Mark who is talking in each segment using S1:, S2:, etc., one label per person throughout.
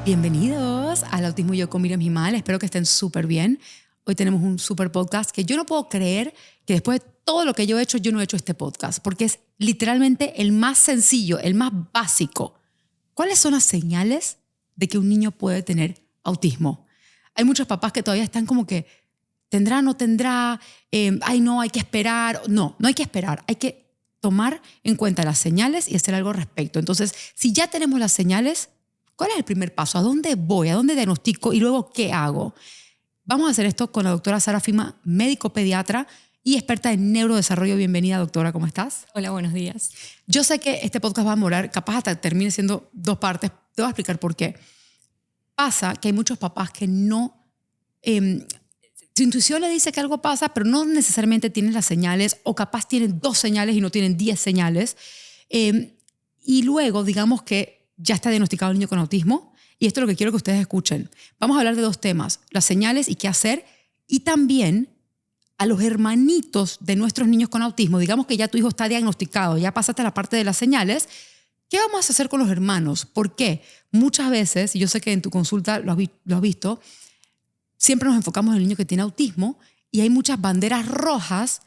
S1: Bienvenidos al Autismo Yo con Miriam Gimal. Espero que estén súper bien. Hoy tenemos un súper podcast que yo no puedo creer que después de todo lo que yo he hecho, yo no he hecho este podcast, porque es literalmente el más sencillo, el más básico. ¿Cuáles son las señales de que un niño puede tener autismo? Hay muchos papás que todavía están como que tendrá, no tendrá, ay no, hay que esperar. No hay que esperar, hay que tomar en cuenta las señales y hacer algo al respecto. Entonces, si ya tenemos las señales, ¿cuál es el primer paso? ¿A dónde voy? ¿A dónde diagnostico? Y luego, ¿qué hago? Vamos a hacer esto con la doctora Sara Fima, médico pediatra y experta en neurodesarrollo. Bienvenida, doctora, ¿cómo estás?
S2: Hola, buenos días.
S1: Yo sé que este podcast va a demorar, capaz hasta termine siendo 2 partes. Te voy a explicar por qué. Pasa que hay muchos papás que no... su intuición le dice que algo pasa, pero no necesariamente tienen las señales, o capaz tienen 2 señales y no tienen 10 señales. Y luego, digamos que ya está diagnosticado el niño con autismo, y esto es lo que quiero que ustedes escuchen. Vamos a hablar de 2 temas, las señales y qué hacer, y también a los hermanitos de nuestros niños con autismo. Digamos que ya tu hijo está diagnosticado, ya pasaste a la parte de las señales. ¿Qué vamos a hacer con los hermanos? ¿Por qué? Muchas veces, y yo sé que en tu consulta lo has visto, siempre nos enfocamos en el niño que tiene autismo y hay muchas banderas rojas,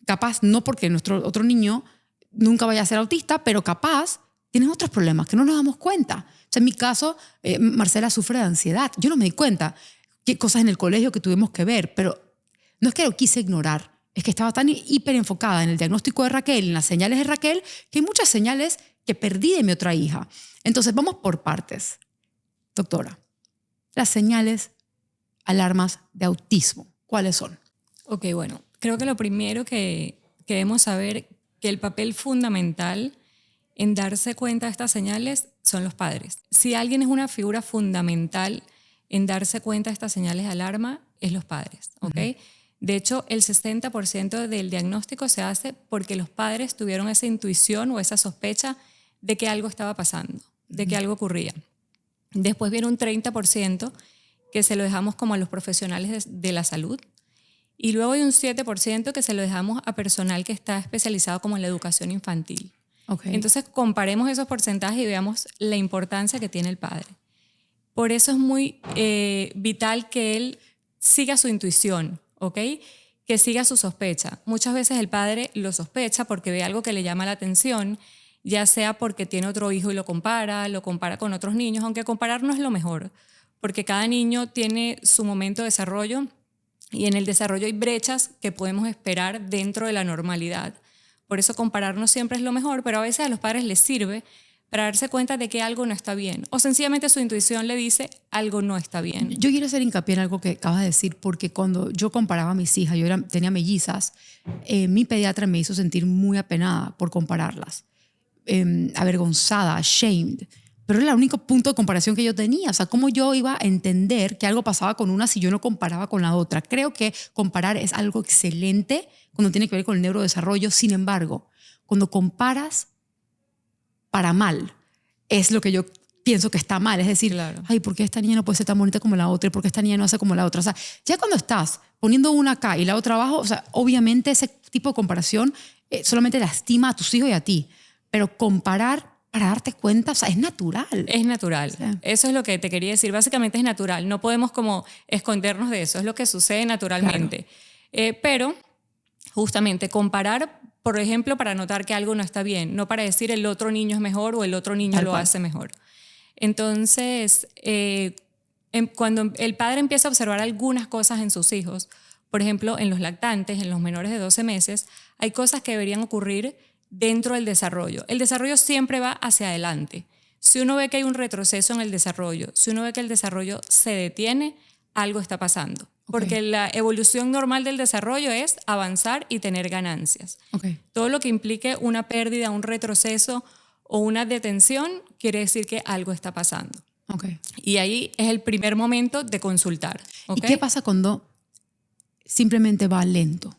S1: capaz no porque nuestro otro niño nunca vaya a ser autista, pero capaz tienen otros problemas que no nos damos cuenta. O sea, en mi caso, Marcela sufre de ansiedad. Yo no me di cuenta qué cosas en el colegio que tuvimos que ver, pero no es que lo quise ignorar, es que estaba tan hiper enfocada en el diagnóstico de Raquel, en las señales de Raquel, que hay muchas señales que perdí de mi otra hija. Entonces, vamos por partes. Doctora, las señales, alarmas de autismo, ¿cuáles son?
S2: Ok, bueno, creo que lo primero que debemos saber que el papel fundamental en darse cuenta de estas señales son los padres. Si alguien es una figura fundamental en darse cuenta de estas señales de alarma, es los padres, ¿ok? Uh-huh. De hecho, el 60% del diagnóstico se hace porque los padres tuvieron esa intuición o esa sospecha de que algo estaba pasando, de que algo ocurría. Después viene un 30% que se lo dejamos como a los profesionales de la salud, y luego hay un 7% que se lo dejamos a personal que está especializado como en la educación infantil. Okay. Entonces comparemos esos porcentajes y veamos la importancia que tiene el padre. Por eso es muy vital que él siga su intuición, ¿ok? Que siga su sospecha. Muchas veces el padre lo sospecha porque ve algo que le llama la atención, ya sea porque tiene otro hijo y lo compara con otros niños, aunque comparar no es lo mejor, porque cada niño tiene su momento de desarrollo y en el desarrollo hay brechas que podemos esperar dentro de la normalidad. Por eso comparar no siempre es lo mejor, pero a veces a los padres les sirve para darse cuenta de que algo no está bien, o sencillamente su intuición le dice algo no está bien.
S1: Yo quiero hacer hincapié en algo que acabas de decir, porque cuando yo comparaba a mis hijas, tenía mellizas, mi pediatra me hizo sentir muy apenada por compararlas, avergonzada, ashamed. Pero era el único punto de comparación que yo tenía. O sea, ¿cómo yo iba a entender que algo pasaba con una si yo no comparaba con la otra? Creo que comparar es algo excelente cuando tiene que ver con el neurodesarrollo. Sin embargo, cuando comparas para mal, es lo que yo pienso que está mal. Es decir, claro, ay, ¿por qué esta niña no puede ser tan bonita como la otra? ¿Y por qué esta niña no hace como la otra? O sea, ya cuando estás poniendo una acá y la otra abajo, o sea, obviamente ese tipo de comparación solamente lastima a tus hijos y a ti. Pero comparar para darte cuenta, o sea, es natural.
S2: Es natural. Sí. Eso es lo que te quería decir. Básicamente es natural. No podemos como escondernos de eso. Es lo que sucede naturalmente. Claro. Pero justamente comparar, por ejemplo, para notar que algo no está bien, no para decir el otro niño es mejor o el otro niño lo hace mejor. Entonces, cuando el padre empieza a observar algunas cosas en sus hijos, por ejemplo, en los lactantes, en los menores de 12 meses, hay cosas que deberían ocurrir dentro del desarrollo. El desarrollo siempre va hacia adelante. Si uno ve que hay un retroceso en el desarrollo, si uno ve que el desarrollo se detiene, algo está pasando. Okay. Porque la evolución normal del desarrollo es avanzar y tener ganancias. Okay. Todo lo que implique una pérdida, un retroceso o una detención quiere decir que algo está pasando. Okay. Y ahí es el primer momento de consultar.
S1: ¿Okay? ¿Y qué pasa cuando simplemente va lento?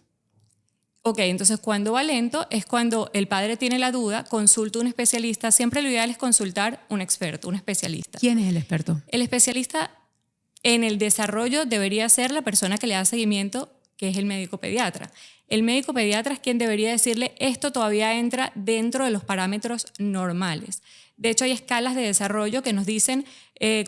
S2: Ok, entonces cuando va lento es cuando el padre tiene la duda, consulta a un especialista. Siempre lo ideal es consultar un experto, un especialista.
S1: ¿Quién es el experto?
S2: El especialista en el desarrollo debería ser la persona que le da seguimiento, que es el médico pediatra. El médico pediatra es quien debería decirle esto todavía entra dentro de los parámetros normales. De hecho, hay escalas de desarrollo que nos dicen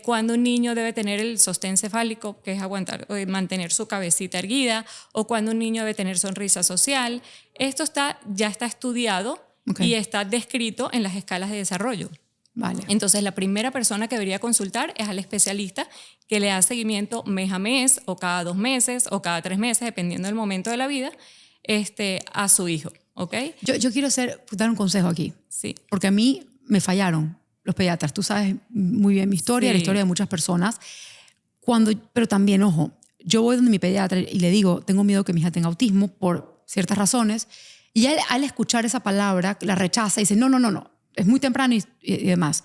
S2: cuándo un niño debe tener el sostén cefálico, que es aguantar, mantener su cabecita erguida, o cuándo un niño debe tener sonrisa social. Esto ya está estudiado y está descrito en las escalas de desarrollo.
S1: Vale.
S2: Entonces, la primera persona que debería consultar es al especialista que le da seguimiento mes a mes, o cada 2 meses, o cada 3 meses, dependiendo del momento de la vida, a su hijo. ¿Ok?
S1: Yo quiero dar un consejo aquí.
S2: Sí.
S1: Porque a mí me fallaron los pediatras. Tú sabes muy bien mi historia,
S2: Sí.
S1: la historia de muchas personas. Pero también, ojo, yo voy donde mi pediatra y le digo, tengo miedo que mi hija tenga autismo por ciertas razones. Y él, al escuchar esa palabra, la rechaza y dice, no, es muy temprano y demás.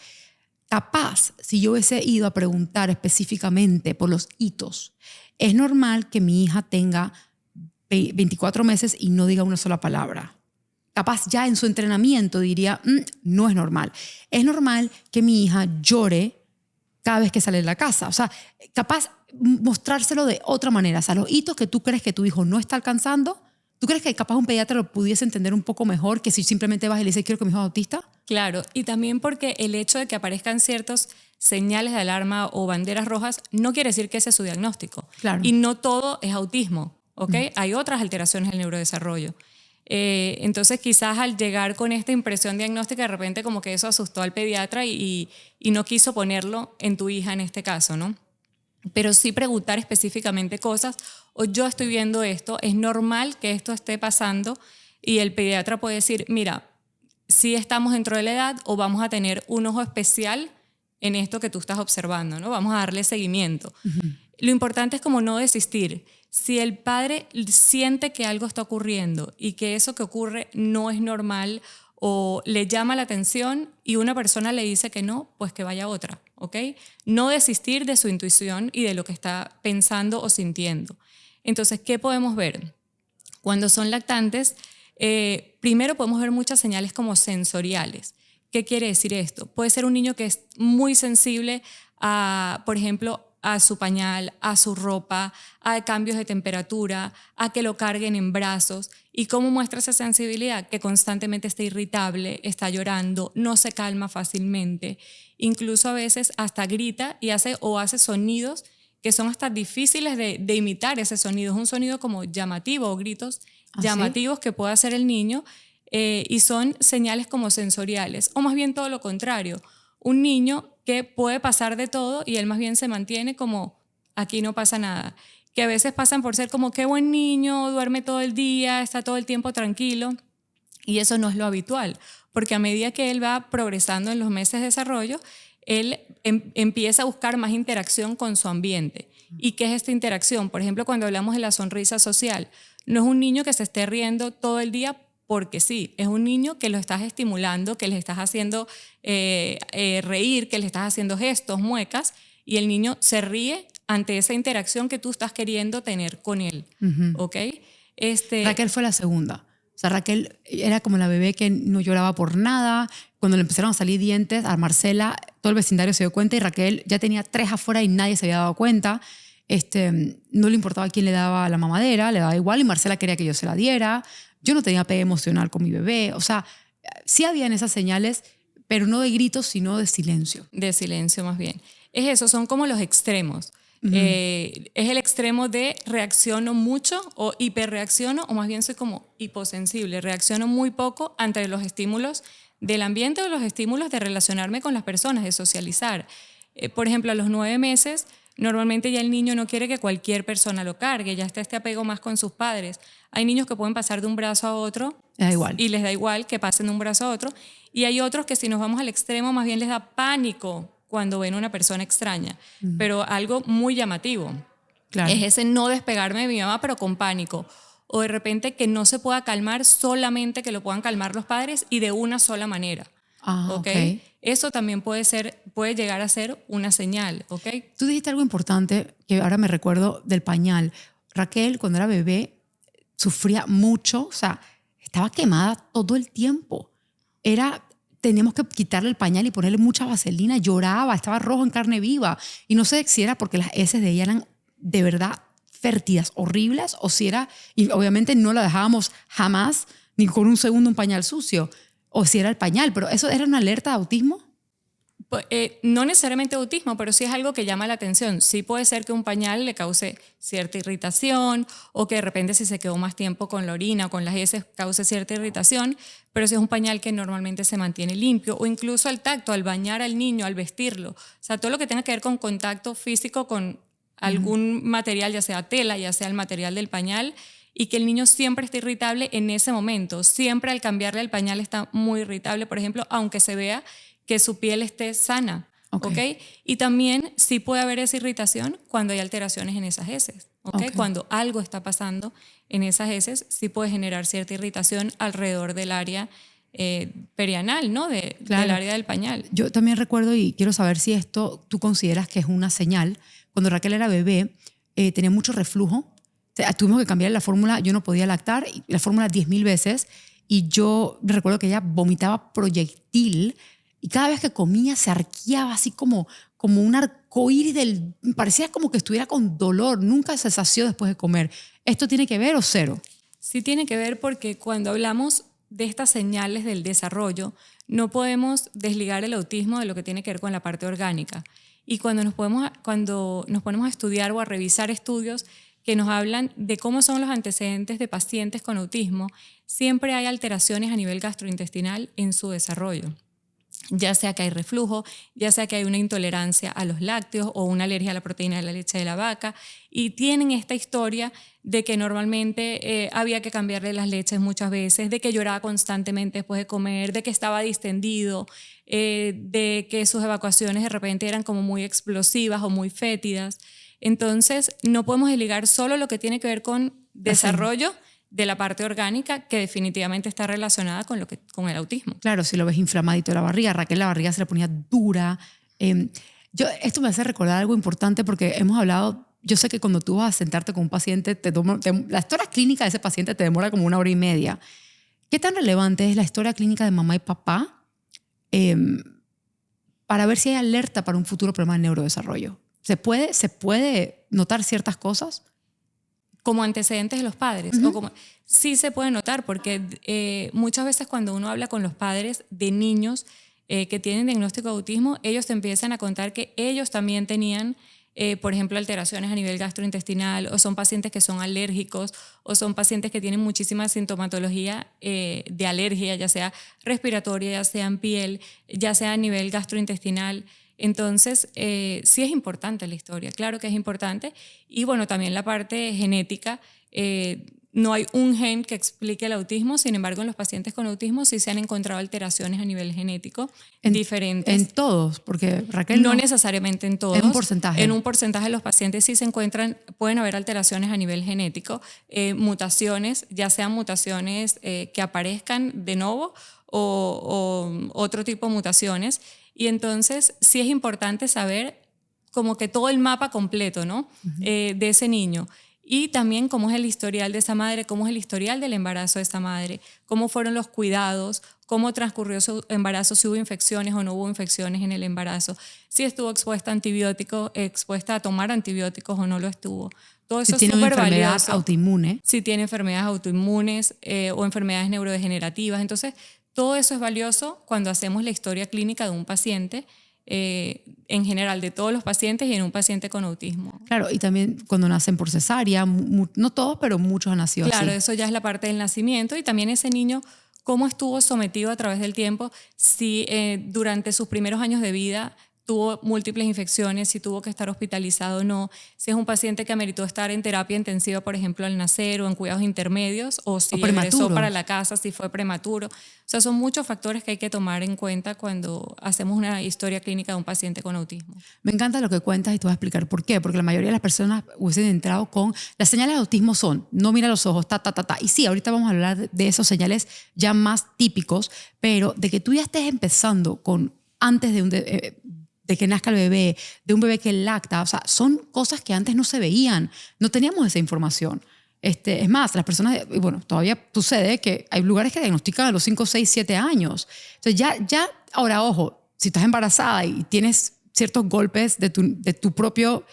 S1: Capaz, si yo hubiese ido a preguntar específicamente por los hitos, es normal que mi hija tenga 24 meses y no diga una sola palabra. Capaz ya en su entrenamiento diría, no es normal. Es normal que mi hija llore cada vez que sale de la casa. O sea, capaz mostrárselo de otra manera. O sea, los hitos que tú crees que tu hijo no está alcanzando, ¿tú crees que capaz un pediatra lo pudiese entender un poco mejor que si simplemente vas y le dices, quiero que mi hijo es autista?
S2: Claro, y también porque el hecho de que aparezcan ciertos señales de alarma o banderas rojas no quiere decir que ese es su diagnóstico.
S1: Claro.
S2: Y no todo es autismo, ¿ok? Hay otras alteraciones del neurodesarrollo. Entonces, quizás al llegar con esta impresión diagnóstica, de repente como que eso asustó al pediatra y no quiso ponerlo en tu hija en este caso, ¿no? Pero sí preguntar específicamente cosas, o yo estoy viendo esto, es normal que esto esté pasando, y el pediatra puede decir, mira, si estamos dentro de la edad o vamos a tener un ojo especial en esto que tú estás observando, ¿no? Vamos a darle seguimiento. Lo importante es como no desistir. Si el padre siente que algo está ocurriendo y que eso que ocurre no es normal o le llama la atención y una persona le dice que no, pues que vaya otra, ¿ok? No desistir de su intuición y de lo que está pensando o sintiendo. Entonces, ¿qué podemos ver? Cuando son lactantes, primero podemos ver muchas señales como sensoriales. ¿Qué quiere decir esto? Puede ser un niño que es muy sensible a, por ejemplo, a su pañal, a su ropa, a cambios de temperatura, a que lo carguen en brazos. ¿Y cómo muestra esa sensibilidad? Que constantemente está irritable, está llorando, no se calma fácilmente. Incluso a veces hasta grita y hace sonidos que son hasta difíciles de imitar ese sonido. Es un sonido como llamativo o gritos llamativos que puede hacer el niño y son señales como sensoriales. O más bien todo lo contrario. Un niño que puede pasar de todo y él más bien se mantiene como aquí no pasa nada. Que a veces pasan por ser como qué buen niño, duerme todo el día, está todo el tiempo tranquilo. Y eso no es lo habitual, porque a medida que él va progresando en los meses de desarrollo, él empieza a buscar más interacción con su ambiente. ¿Y qué es esta interacción? Por ejemplo, cuando hablamos de la sonrisa social, no es un niño que se esté riendo todo el día porque sí, es un niño que lo estás estimulando, que le estás haciendo reír, que le estás haciendo gestos, muecas, y el niño se ríe ante esa interacción que tú estás queriendo tener con él. ¿Ok?
S1: Raquel fue la segunda. O sea, Raquel era como la bebé que no lloraba por nada. Cuando le empezaron a salir dientes, a Marcela, todo el vecindario se dio cuenta y Raquel ya tenía 3 afuera y nadie se había dado cuenta. No le importaba quién le daba la mamadera, le daba igual y Marcela quería que yo se la diera. Yo no tenía apego emocional con mi bebé. O sea, sí habían esas señales, pero no de gritos, sino de silencio.
S2: De silencio más bien. Es eso, son como los extremos. Es el extremo de reacciono mucho o hiperreacciono, o más bien soy como hiposensible. Reacciono muy poco ante los estímulos del ambiente o los estímulos de relacionarme con las personas, de socializar. Por ejemplo, a los 9 meses, normalmente ya el niño no quiere que cualquier persona lo cargue, ya está este apego más con sus padres. Hay niños que pueden pasar de un brazo a otro
S1: da igual.
S2: y les da igual que pasen de un brazo a otro. Y hay otros que si nos vamos al extremo, más bien les da pánico cuando ven una persona extraña, pero algo muy llamativo.
S1: Claro.
S2: Es ese no despegarme de mi mamá, pero con pánico. O de repente que no se pueda calmar, solamente que lo puedan calmar los padres y de una sola manera. ¿Okay? Eso también puede llegar a ser una señal. ¿Okay?
S1: Tú dijiste algo importante que ahora me recuerdo del pañal. Raquel, cuando era bebé, sufría mucho, o sea, estaba quemada todo el tiempo. Teníamos que quitarle el pañal y ponerle mucha vaselina, lloraba, estaba rojo en carne viva. Y no sé si era porque las heces de ella eran de verdad fértidas, horribles, o si era, y obviamente no la dejábamos jamás, ni con un segundo un pañal sucio, o si era el pañal, pero ¿eso era una alerta de autismo?
S2: No necesariamente autismo, pero sí es algo que llama la atención. Sí puede ser que un pañal le cause cierta irritación o que de repente si se quedó más tiempo con la orina o con las heces cause cierta irritación, pero si es un pañal que normalmente se mantiene limpio o incluso al tacto, al bañar al niño, al vestirlo. O sea, todo lo que tenga que ver con contacto físico con algún material, ya sea tela, ya sea el material del pañal, y que el niño siempre esté irritable en ese momento. Siempre al cambiarle el pañal está muy irritable, por ejemplo, aunque se vea que su piel esté sana, ¿ok? Y también sí puede haber esa irritación cuando hay alteraciones en esas heces, ¿ok? Cuando algo está pasando en esas heces, sí puede generar cierta irritación alrededor del área perianal, ¿no? Del área del pañal.
S1: Yo también recuerdo, y quiero saber si esto tú consideras que es una señal. Cuando Raquel era bebé, tenía mucho reflujo. O sea, tuvimos que cambiar la fórmula. Yo no podía lactar, la fórmula 10,000 veces. Y yo recuerdo que ella vomitaba proyectil. Y cada vez que comía se arqueaba así como un arcoíris parecía como que estuviera con dolor. Nunca se sació después de comer. ¿Esto tiene que ver o cero?
S2: Sí tiene que ver porque cuando hablamos de estas señales del desarrollo, no podemos desligar el autismo de lo que tiene que ver con la parte orgánica. Y cuando nos ponemos a estudiar o a revisar estudios que nos hablan de cómo son los antecedentes de pacientes con autismo, siempre hay alteraciones a nivel gastrointestinal en su desarrollo. Ya sea que hay reflujo, ya sea que hay una intolerancia a los lácteos o una alergia a la proteína de la leche de la vaca, y tienen esta historia de que normalmente había que cambiarle las leches muchas veces, de que lloraba constantemente después de comer, de que estaba distendido, de que sus evacuaciones de repente eran como muy explosivas o muy fétidas. Entonces, no podemos desligar solo lo que tiene que ver con desarrollo de la parte orgánica, que definitivamente está relacionada con el autismo.
S1: Claro, si lo ves inflamadito de la barriga, Raquel la barriga se le ponía dura. Esto me hace recordar algo importante porque hemos hablado, yo sé que cuando tú vas a sentarte con un paciente, la historia clínica de ese paciente te demora como 1 hora y media. ¿Qué tan relevante es la historia clínica de mamá y papá para ver si hay alerta para un futuro problema de neurodesarrollo? ¿Se puede notar ciertas cosas?
S2: Como antecedentes de los padres. Sí se puede notar porque muchas veces cuando uno habla con los padres de niños que tienen diagnóstico de autismo, ellos te empiezan a contar que ellos también tenían, por ejemplo, alteraciones a nivel gastrointestinal, o son pacientes que son alérgicos, o son pacientes que tienen muchísima sintomatología de alergia, ya sea respiratoria, ya sea en piel, ya sea a nivel gastrointestinal. Entonces, sí es importante la historia, claro que es importante. Y bueno, también la parte genética, no hay un gen que explique el autismo, sin embargo, en los pacientes con autismo sí se han encontrado alteraciones a nivel genético diferentes.
S1: En todos, porque Raquel
S2: no necesariamente en todos.
S1: En un porcentaje.
S2: En un porcentaje de los pacientes sí se encuentran, pueden haber alteraciones a nivel genético, mutaciones, ya sean mutaciones que aparezcan de nuevo o otro tipo de mutaciones. Y entonces sí es importante saber como que todo el mapa completo, ¿no? De ese niño. Y también cómo es el historial de esa madre, cómo es el historial del embarazo de esa madre, cómo fueron los cuidados, cómo transcurrió su embarazo, si hubo infecciones o no hubo infecciones en el embarazo, si estuvo expuesta a antibióticos, expuesta a tomar antibióticos o no lo estuvo. Todo eso es súper valioso. Si tiene una enfermedad autoinmune. Si tiene enfermedades autoinmunes o enfermedades neurodegenerativas. Entonces, todo eso es valioso cuando hacemos la historia clínica de un paciente, en general, de todos los pacientes y en un paciente con autismo.
S1: Claro, y también cuando nacen por cesárea, no todos, pero muchos han nacido así.
S2: Claro, eso ya es la parte del nacimiento, y también ese niño, cómo estuvo sometido a través del tiempo, si durante sus primeros años de vida tuvo múltiples infecciones, si tuvo que estar hospitalizado o no, si es un paciente que ameritó estar en terapia intensiva, por ejemplo, al nacer, o en cuidados intermedios, o si regresó para la casa, si fue prematuro. O sea, son muchos factores que hay que tomar en cuenta cuando hacemos una historia clínica de un paciente con autismo.
S1: Me encanta lo que cuentas y te voy a explicar por qué. Porque la mayoría de las personas hubiesen entrado con las señales de autismo son, no mira los ojos, ta. Y sí, ahorita vamos a hablar de esos señales ya más típicos, pero de que tú ya estés empezando con antes de que nazca el bebé, de un bebé que lacta, o sea, son cosas que antes no se veían, no teníamos esa información. Es más, las personas, bueno, todavía sucede que hay lugares que diagnostican a los 5, 6, 7 años. Entonces ya, ahora, ojo, si estás embarazada y tienes ciertos golpes de tu propio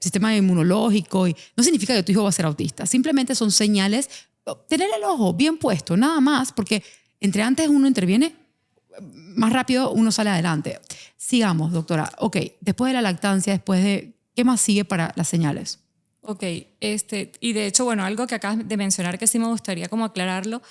S1: sistema inmunológico. Y no significa que tu hijo va a ser autista. Simplemente son señales. Tener el ojo bien puesto, nada más, porque entre antes uno interviene, más rápido uno sale adelante. Sigamos, doctora. Ok, después de la lactancia, ¿qué más sigue para las señales?
S2: Ok, y de hecho, bueno, algo que acabas de mencionar que sí me gustaría como aclararlo,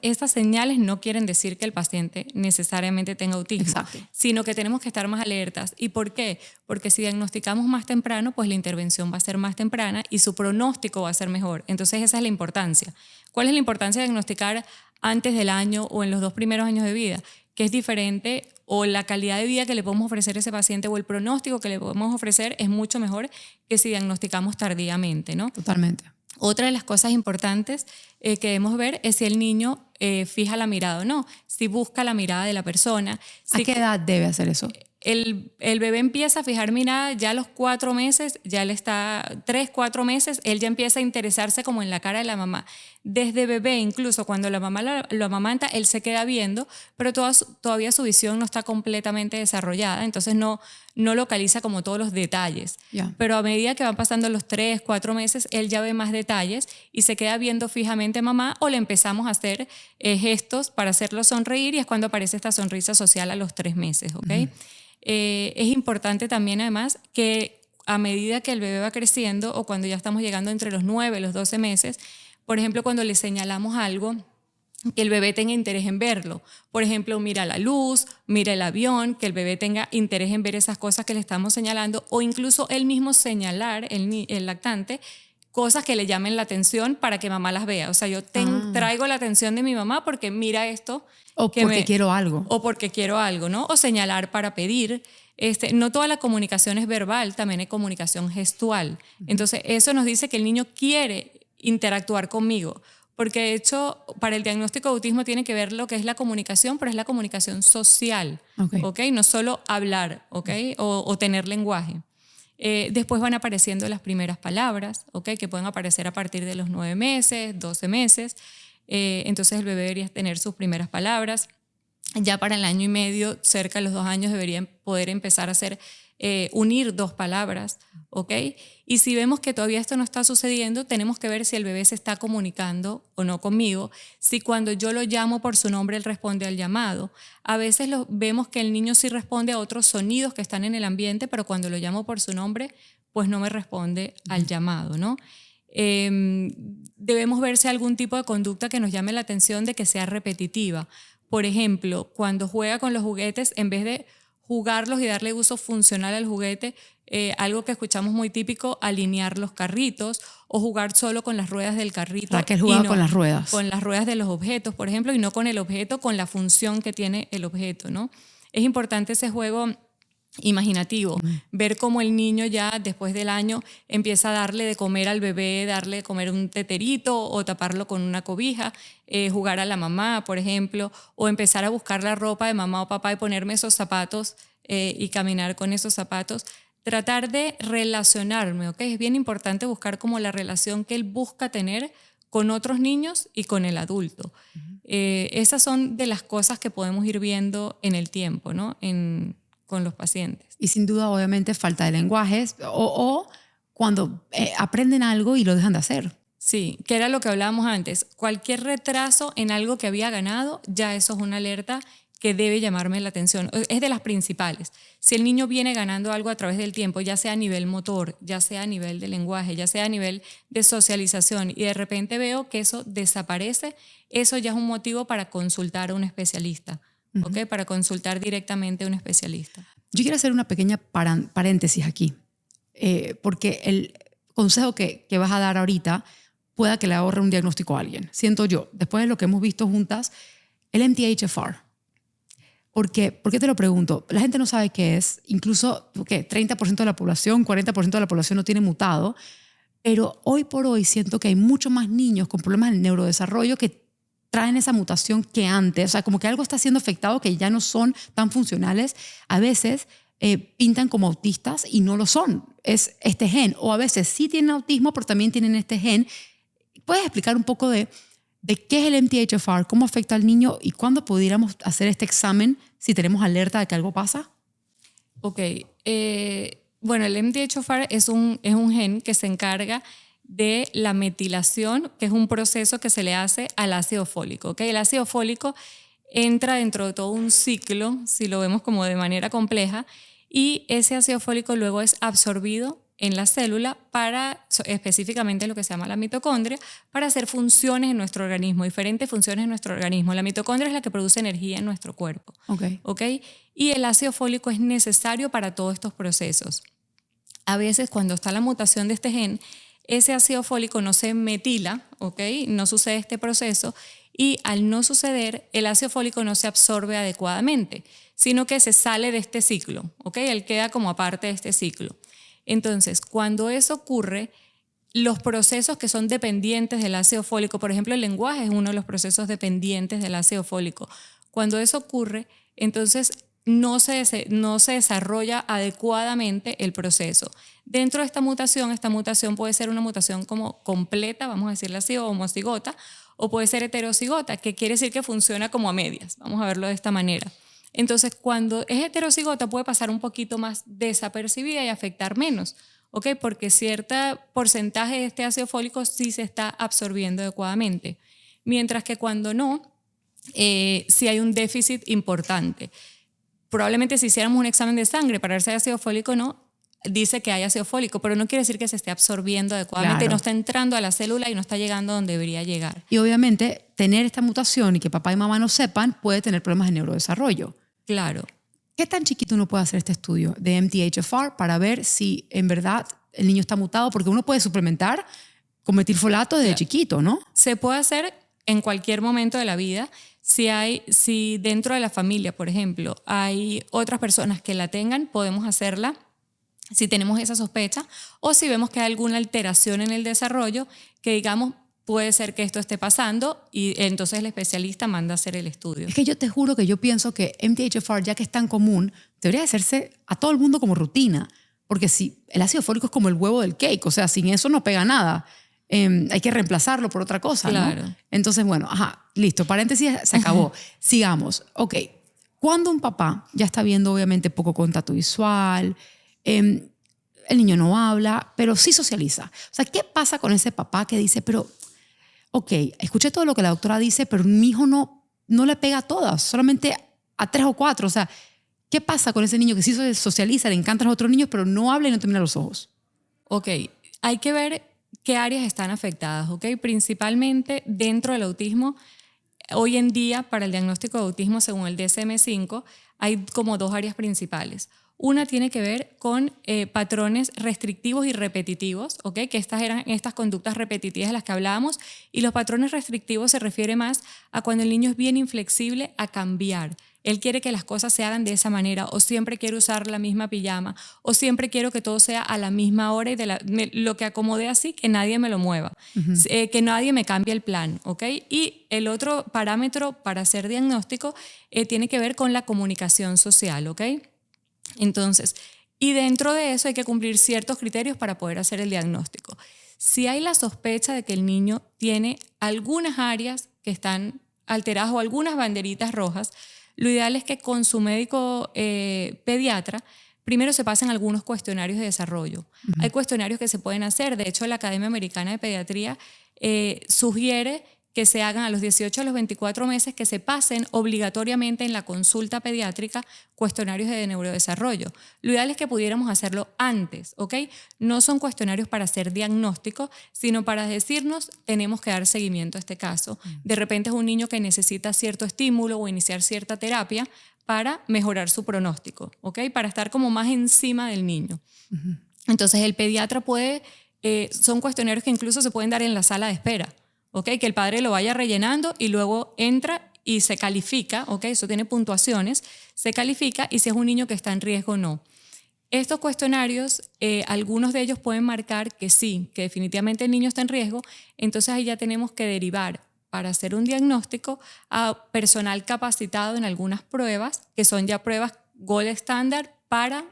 S2: estas señales no quieren decir que el paciente necesariamente tenga autismo,
S1: Exacto.
S2: sino que tenemos que estar más alertas. ¿Y por qué? Porque si diagnosticamos más temprano, pues la intervención va a ser más temprana y su pronóstico va a ser mejor. Entonces esa es la importancia. ¿Cuál es la importancia de diagnosticar antes del año o en los 2 primeros años de vida? Que es diferente, o la calidad de vida que le podemos ofrecer a ese paciente o el pronóstico que le podemos ofrecer es mucho mejor que si diagnosticamos tardíamente, ¿no?
S1: Totalmente.
S2: Otra de las cosas importantes que debemos ver es si el niño fija la mirada o no, si busca la mirada de la persona.
S1: ¿A qué edad debe hacer eso?
S2: El bebé empieza a fijar mirada ya a los 4 meses, ya él está 3, 4 meses, él ya empieza a interesarse como en la cara de la mamá. Desde bebé, incluso cuando la mamá lo amamanta, él se queda viendo, pero todavía su visión no está completamente desarrollada, entonces no localiza como todos los detalles.
S1: Yeah.
S2: Pero a medida que van pasando los 3, 4 meses, él ya ve más detalles y se queda viendo fijamente a mamá, o le empezamos a hacer gestos para hacerlo sonreír, y es cuando aparece esta sonrisa social a los 3 meses, ¿ok? Uh-huh. Es importante también, además, que a medida que el bebé va creciendo o cuando ya estamos llegando entre los 9 y los 12 meses, por ejemplo, cuando le señalamos algo, que el bebé tenga interés en verlo. Por ejemplo, mira la luz, mira el avión, que el bebé tenga interés en ver esas cosas que le estamos señalando, o incluso él mismo señalar, el lactante, cosas que le llamen la atención para que mamá las vea. O sea, yo traigo la atención de mi mamá porque mira esto.
S1: O porque quiero algo.
S2: O porque quiero algo, ¿no? O señalar para pedir. No toda la comunicación es verbal, también hay comunicación gestual. Entonces, eso nos dice que el niño quiere interactuar conmigo. Porque de hecho, para el diagnóstico de autismo tiene que ver lo que es la comunicación, pero es la comunicación social, ¿ok? No solo hablar, ¿ok? O tener lenguaje. Después van apareciendo las primeras palabras, ¿ok? Que pueden aparecer a partir de los 9 meses, 12 meses. Entonces el bebé debería tener sus primeras palabras. Ya para el año y medio, cerca de los 2 años, deberían poder empezar a unir 2 palabras, ¿ok? Y si vemos que todavía esto no está sucediendo, tenemos que ver si el bebé se está comunicando o no conmigo, si cuando yo lo llamo por su nombre él responde al llamado. A veces vemos que el niño sí responde a otros sonidos que están en el ambiente, pero cuando lo llamo por su nombre, pues no me responde al llamado, ¿no? Debemos ver si hay algún tipo de conducta que nos llame la atención, de que sea repetitiva. Por ejemplo, cuando juega con los juguetes, en vez de jugarlos y darle uso funcional al juguete, algo que escuchamos muy típico, alinear los carritos o jugar solo con las ruedas del carrito.
S1: Raquel jugaba con las ruedas.
S2: Con las ruedas de los objetos, por ejemplo, y no con el objeto, con la función que tiene el objeto, ¿no? Es importante ese juego imaginativo, ver cómo el niño ya después del año empieza a darle de comer al bebé, darle de comer un teterito o taparlo con una cobija, jugar a la mamá, por ejemplo, o empezar a buscar la ropa de mamá o papá y ponerme esos zapatos y caminar con esos zapatos. Tratar de relacionarme, ¿ok? Es bien importante buscar como la relación que él busca tener con otros niños y con el adulto. Esas son de las cosas que podemos ir viendo en el tiempo, ¿no? Con los pacientes.
S1: Y sin duda, obviamente, falta de lenguajes o cuando aprenden algo y lo dejan de hacer.
S2: Sí, que era lo que hablábamos antes. Cualquier retraso en algo que había ganado, ya eso es una alerta que debe llamarme la atención. Es de las principales. Si el niño viene ganando algo a través del tiempo, ya sea a nivel motor, ya sea a nivel de lenguaje, ya sea a nivel de socialización, y de repente veo que eso desaparece, eso ya es un motivo para consultar a un especialista. ¿Okay? Para consultar directamente a un especialista.
S1: Yo quiero hacer una pequeña paréntesis aquí, porque el consejo que vas a dar ahorita pueda que le ahorre un diagnóstico a alguien. Siento yo, después de lo que hemos visto juntas, el MTHFR. ¿Por qué te lo pregunto? La gente no sabe qué es, incluso 30% de la población, 40% de la población no tiene mutado, pero hoy por hoy siento que hay muchos más niños con problemas del neurodesarrollo que traen esa mutación que antes, o sea, como que algo está siendo afectado, que ya no son tan funcionales. A veces pintan como autistas y no lo son. Es este gen. O a veces sí tienen autismo, pero también tienen este gen. ¿Puedes explicar un poco de qué es el MTHFR, cómo afecta al niño y cuándo pudiéramos hacer este examen si tenemos alerta de que algo pasa?
S2: Ok. Bueno, el MTHFR es un gen que se encarga de la metilación, que es un proceso que se le hace al ácido fólico. ¿Okay? El ácido fólico entra dentro de todo un ciclo, si lo vemos como de manera compleja, y ese ácido fólico luego es absorbido en la célula para, específicamente lo que se llama la mitocondria, para hacer funciones en nuestro organismo, diferentes funciones en nuestro organismo. La mitocondria es la que produce energía en nuestro cuerpo. ¿Okay? Y el ácido fólico es necesario para todos estos procesos. A veces cuando está la mutación de este gen, ese ácido fólico no se metila, ¿okay? No sucede este proceso, y al no suceder, el ácido fólico no se absorbe adecuadamente, sino que se sale de este ciclo, ¿okay? Él queda como aparte de este ciclo. Entonces, cuando eso ocurre, los procesos que son dependientes del ácido fólico, por ejemplo, el lenguaje es uno de los procesos dependientes del ácido fólico. Cuando eso ocurre, entonces no se desarrolla adecuadamente el proceso. Dentro de esta mutación puede ser una mutación como completa, vamos a decirlo así, o homocigota, o puede ser heterocigota, que quiere decir que funciona como a medias. Vamos a verlo de esta manera. Entonces, cuando es heterocigota puede pasar un poquito más desapercibida y afectar menos, ¿okay? Porque cierto porcentaje de este ácido fólico sí se está absorbiendo adecuadamente. Mientras que cuando no, sí hay un déficit importante. Probablemente si hiciéramos un examen de sangre para ver si hay ácido fólico o no, dice que hay ácido fólico, pero no quiere decir que se esté absorbiendo adecuadamente,
S1: Claro.
S2: no está entrando a la célula y no está llegando donde debería llegar.
S1: Y obviamente tener esta mutación y que papá y mamá no sepan puede tener problemas de neurodesarrollo.
S2: Claro.
S1: ¿Qué tan chiquito uno puede hacer este estudio de MTHFR para ver si en verdad el niño está mutado? Porque uno puede suplementar con metilfolato desde chiquito, ¿no?
S2: Se puede hacer en cualquier momento de la vida. Si dentro de la familia, por ejemplo, hay otras personas que la tengan, podemos hacerla si tenemos esa sospecha, o si vemos que hay alguna alteración en el desarrollo que digamos puede ser que esto esté pasando, y entonces el especialista manda a hacer el estudio.
S1: Es que yo te juro que yo pienso que MTHFR, ya que es tan común, debería hacerse a todo el mundo como rutina, porque si el ácido fólico es como el huevo del cake, o sea, sin eso no pega nada. Hay que reemplazarlo por otra cosa,
S2: Claro.
S1: ¿no? Entonces, bueno, listo, paréntesis, se acabó. Sigamos. Ok, cuando un papá ya está viendo obviamente poco contacto visual, el niño no habla, pero sí socializa. O sea, ¿qué pasa con ese papá que dice, pero, ok, escuché todo lo que la doctora dice, pero mi hijo no le pega a todas, solamente a 3 o 4? O sea, ¿qué pasa con ese niño que sí socializa, le encantan los otros niños, pero no habla y no te mira a los ojos?
S2: Ok, hay que ver qué áreas están afectadas, ¿ok? Principalmente dentro del autismo. Hoy en día, para el diagnóstico de autismo, según el DSM-5, hay como 2 áreas principales. Una tiene que ver con patrones restrictivos y repetitivos, ¿ok? Que estas eran estas conductas repetitivas de las que hablábamos, y los patrones restrictivos se refiere más a cuando el niño es bien inflexible a cambiar. Él quiere que las cosas se hagan de esa manera, o siempre quiere usar la misma pijama, o siempre quiero que todo sea a la misma hora y lo que acomode así, que nadie me lo mueva, que nadie me cambie el plan, ¿ok? Y el otro parámetro para hacer diagnóstico tiene que ver con la comunicación social, ¿ok? Entonces, y dentro de eso hay que cumplir ciertos criterios para poder hacer el diagnóstico. Si hay la sospecha de que el niño tiene algunas áreas que están alteradas o algunas banderitas rojas, lo ideal es que con su médico pediatra primero se pasen algunos cuestionarios de desarrollo. Hay cuestionarios que se pueden hacer. De hecho, la Academia Americana de Pediatría sugiere que se hagan a los 18 a los 24 meses, que se pasen obligatoriamente en la consulta pediátrica cuestionarios de neurodesarrollo. Lo ideal es que pudiéramos hacerlo antes, ¿ok? No son cuestionarios para hacer diagnóstico, sino para decirnos, tenemos que dar seguimiento a este caso. De repente es un niño que necesita cierto estímulo o iniciar cierta terapia para mejorar su pronóstico, ¿ok? Para estar como más encima del niño. Entonces el pediatra son cuestionarios que incluso se pueden dar en la sala de espera. ¿Okay? Que el padre lo vaya rellenando y luego entra y se califica, ¿okay? Eso tiene puntuaciones, se califica, y si es un niño que está en riesgo o no. Estos cuestionarios, algunos de ellos pueden marcar que sí, que definitivamente el niño está en riesgo, entonces ahí ya tenemos que derivar para hacer un diagnóstico a personal capacitado en algunas pruebas, que son ya pruebas gold standard para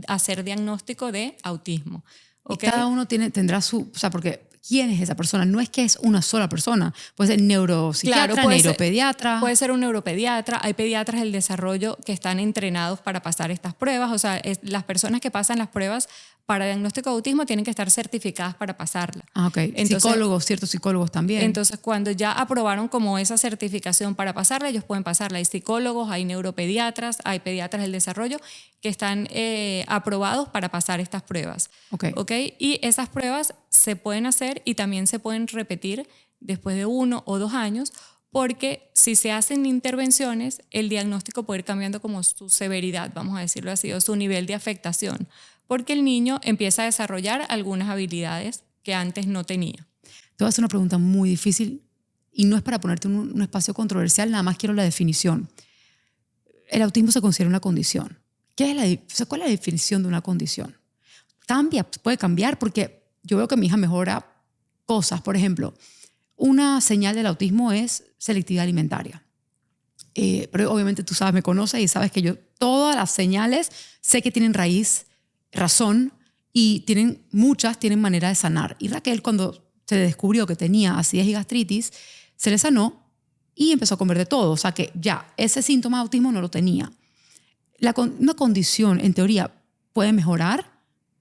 S2: hacer diagnóstico de autismo. ¿Okay?
S1: Y cada uno tendrá su, o sea, porque quién es esa persona. No es que es una sola persona. Puede ser neuropsiquiatra,
S2: Claro, puede
S1: neuropediatra.
S2: Puede ser un neuropediatra. Hay pediatras del desarrollo que están entrenados para pasar estas pruebas. O sea, las personas que pasan las pruebas para diagnóstico de autismo tienen que estar certificadas para pasarla.
S1: Ah, ok.
S2: Entonces,
S1: psicólogos, ciertos psicólogos también.
S2: Entonces, cuando ya aprobaron como esa certificación para pasarla, ellos pueden pasarla. Hay psicólogos, hay neuropediatras, hay pediatras del desarrollo que están aprobados para pasar estas pruebas.
S1: Ok.
S2: Y esas pruebas se pueden hacer y también se pueden repetir después de 1 o 2 años, porque si se hacen intervenciones, el diagnóstico puede ir cambiando como su severidad, vamos a decirlo así, o su nivel de afectación, porque el niño empieza a desarrollar algunas habilidades que antes no tenía.
S1: Te voy a hacer una pregunta muy difícil y no es para ponerte en un espacio controversial, nada más quiero la definición. El autismo se considera una condición. ¿Cuál es la definición de una condición? Cambia, puede cambiar, porque yo veo que mi hija mejora cosas. Por ejemplo, una señal del autismo es selectividad alimentaria. Pero obviamente tú sabes, me conoces y sabes que yo todas las señales sé que tienen razón, y muchas tienen manera de sanar. Y Raquel, cuando se le descubrió que tenía acidez y gastritis, se le sanó y empezó a comer de todo. O sea que ya, ese síntoma de autismo no lo tenía. Una condición, en teoría, puede mejorar,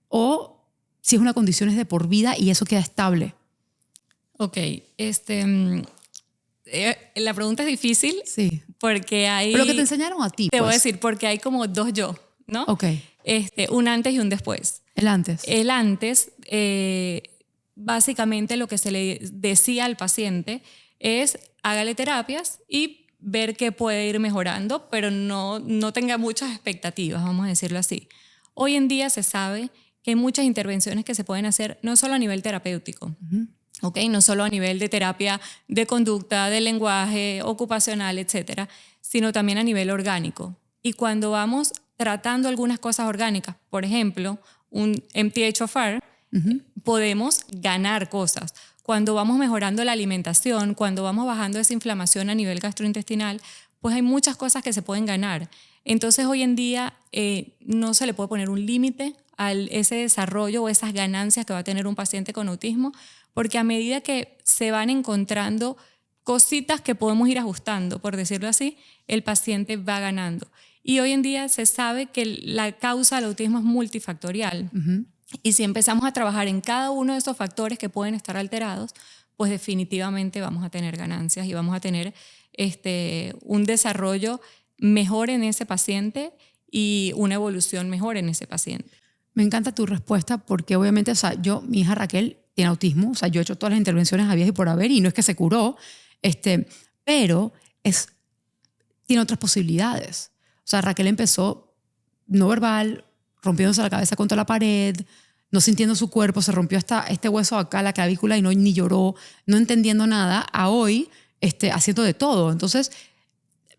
S1: o si es una condición es de por vida y eso queda estable.
S2: Ok, la pregunta es difícil.
S1: Sí.
S2: Porque hay...
S1: Pero que te enseñaron a ti,
S2: Te voy a
S1: pues.
S2: decir, porque hay como 2 yo, ¿no?
S1: Ok.
S2: Un antes y un después.
S1: El antes.
S2: El antes, básicamente lo que se le decía al paciente es hágale terapias y ver que puede ir mejorando, pero no tenga muchas expectativas, vamos a decirlo así. Hoy en día se sabe que hay muchas intervenciones que se pueden hacer no solo a nivel terapéutico, no solo a nivel de terapia de conducta, de lenguaje, ocupacional, etcétera, sino también a nivel orgánico. Y cuando vamos tratando algunas cosas orgánicas, por ejemplo, un MTHFR, podemos ganar cosas. Cuando vamos mejorando la alimentación, cuando vamos bajando esa inflamación a nivel gastrointestinal, pues hay muchas cosas que se pueden ganar. Entonces hoy en día no se le puede poner un límite a ese desarrollo o esas ganancias que va a tener un paciente con autismo, porque a medida que se van encontrando cositas que podemos ir ajustando, por decirlo así, el paciente va ganando. Y hoy en día se sabe que la causa del autismo es multifactorial. Y si empezamos a trabajar en cada uno de esos factores que pueden estar alterados, pues definitivamente vamos a tener ganancias y vamos a tener un desarrollo mejor en ese paciente y una evolución mejor en ese paciente.
S1: Me encanta tu respuesta porque obviamente, o sea, mi hija Raquel tiene autismo, o sea, yo he hecho todas las intervenciones habidas y por haber y no es que se curó, pero tiene otras posibilidades. O sea, Raquel empezó no verbal, rompiéndose la cabeza contra la pared, no sintiendo su cuerpo, se rompió este hueso acá, la clavícula, y ni lloró, no entendiendo nada, a hoy haciendo de todo. Entonces,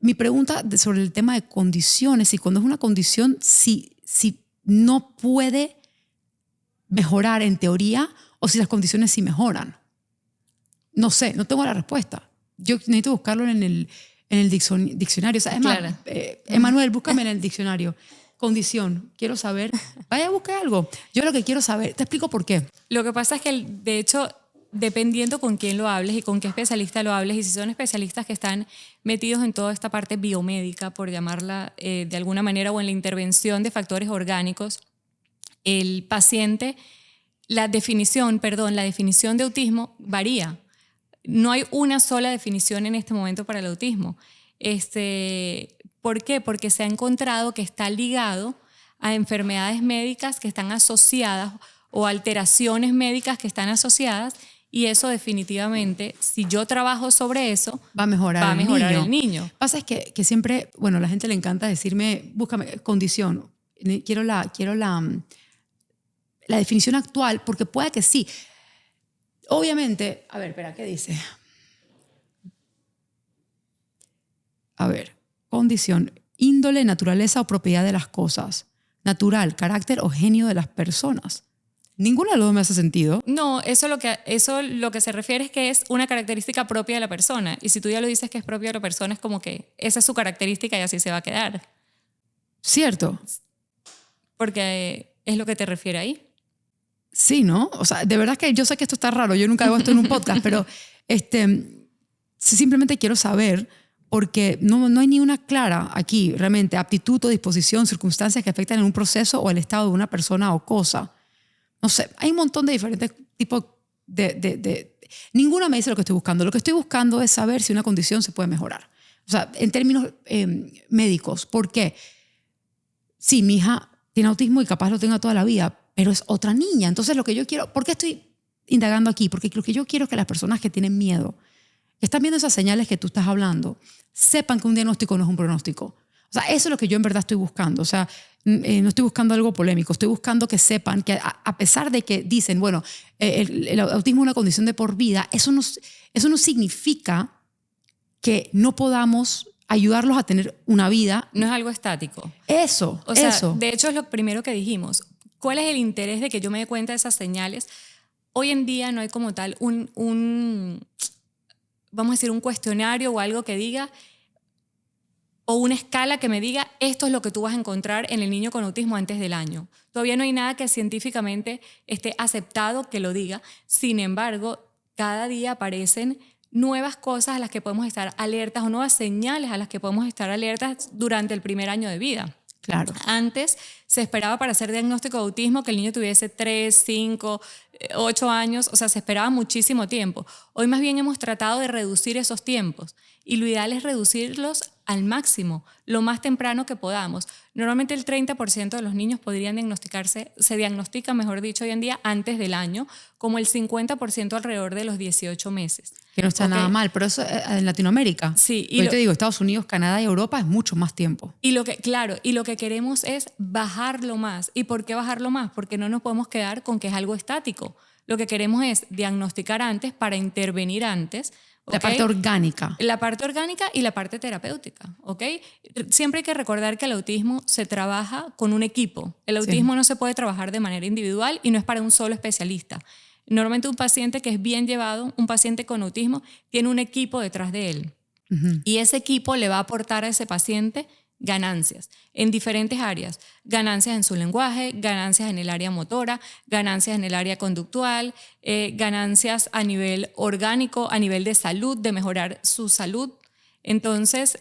S1: mi pregunta sobre el tema de condiciones, y cuando es una condición, si no puede mejorar en teoría o si las condiciones sí mejoran. No sé, no tengo la respuesta. Yo necesito buscarlo en el diccionario. O sea, es más,
S2: Claro.
S1: Emanuel, búscame en el diccionario. Condición, quiero saber. Vaya a buscar algo. Yo lo que quiero saber, te explico por qué.
S2: Lo que pasa es que, de hecho, dependiendo con quién lo hables y con qué especialista lo hables, y si son especialistas que están metidos en toda esta parte biomédica, por llamarla de alguna manera, o en la intervención de factores orgánicos, el paciente, la definición de autismo varía. No hay una sola definición en este momento para el autismo. ¿Por qué? Porque se ha encontrado que está ligado a enfermedades médicas que están asociadas o alteraciones médicas que están asociadas, y eso definitivamente, si yo trabajo sobre eso,
S1: va a mejorar
S2: el niño.
S1: Pasa es que siempre, bueno, a la gente le encanta decirme, búscame condición, quiero la definición actual, porque puede que sí. Obviamente, a ver, espera, ¿qué dice? A ver, condición, índole, naturaleza o propiedad de las cosas, natural, carácter o genio de las personas. Ninguno de los dos me hace sentido.
S2: No, eso lo que se refiere es que es una característica propia de la persona, y si tú ya lo dices que es propia de la persona, es como que esa es su característica y así se va a quedar.
S1: Cierto.
S2: Porque es lo que te refiere ahí.
S1: Sí, ¿no? O sea, de verdad que yo sé que esto está raro, yo nunca hago esto en un podcast, pero simplemente quiero saber, porque no hay ni una clara aquí, realmente, aptitud o disposición, circunstancias que afectan en un proceso o el estado de una persona o cosa. No sé, hay un montón de diferentes tipos Ninguna me dice lo que estoy buscando. Lo que estoy buscando es saber si una condición se puede mejorar. O sea, en términos médicos. ¿Por qué? Sí, mi hija tiene autismo y capaz lo tenga toda la vida, pero es otra niña. Entonces, lo que yo quiero... ¿Por qué estoy indagando aquí? Porque lo que yo quiero es que las personas que tienen miedo, que están viendo esas señales que tú estás hablando, sepan que un diagnóstico no es un pronóstico. O sea, eso es lo que yo en verdad estoy buscando. O sea, no estoy buscando algo polémico, estoy buscando que sepan que a pesar de que dicen, bueno, el autismo es una condición de por vida, eso no significa que no podamos ayudarlos a tener una vida.
S2: No es algo estático.
S1: Eso.
S2: De hecho, es lo primero que dijimos. ¿Cuál es el interés de que yo me dé cuenta de esas señales? Hoy en día no hay como tal vamos a decir, un cuestionario o algo que diga, o una escala que me diga, esto es lo que tú vas a encontrar en el niño con autismo antes del año. Todavía no hay nada que científicamente esté aceptado que lo diga. Sin embargo, cada día aparecen nuevas cosas a las que podemos estar alertas o nuevas señales a las que podemos estar alertas durante el primer año de vida.
S1: Claro.
S2: Antes se esperaba para hacer diagnóstico de autismo que el niño tuviese 3, 5, 8 años, o sea, se esperaba muchísimo tiempo. Hoy más bien hemos tratado de reducir esos tiempos y lo ideal es reducirlos al máximo, lo más temprano que podamos. Normalmente el 30% de los niños podrían se diagnostican, mejor dicho, hoy en día antes del año, como el 50% alrededor de los 18 meses.
S1: Que no está nada mal, pero eso en Latinoamérica.
S2: Sí.
S1: Y te digo, Estados Unidos, Canadá y Europa es mucho más tiempo.
S2: Y lo que queremos es bajarlo más. ¿Y por qué bajarlo más? Porque no nos podemos quedar con que es algo estático. Lo que queremos es diagnosticar antes para intervenir antes.
S1: La parte orgánica.
S2: La parte orgánica y la parte terapéutica, ¿ok? Siempre hay que recordar que el autismo se trabaja con un equipo. El autismo no se puede trabajar de manera individual y no es para un solo especialista. Normalmente un paciente que es bien llevado, un paciente con autismo, tiene un equipo detrás de él. Y ese equipo le va a aportar a ese paciente ganancias en diferentes áreas, ganancias en su lenguaje, ganancias en el área motora, ganancias en el área conductual, ganancias a nivel orgánico, a nivel de salud, de mejorar su salud. Entonces,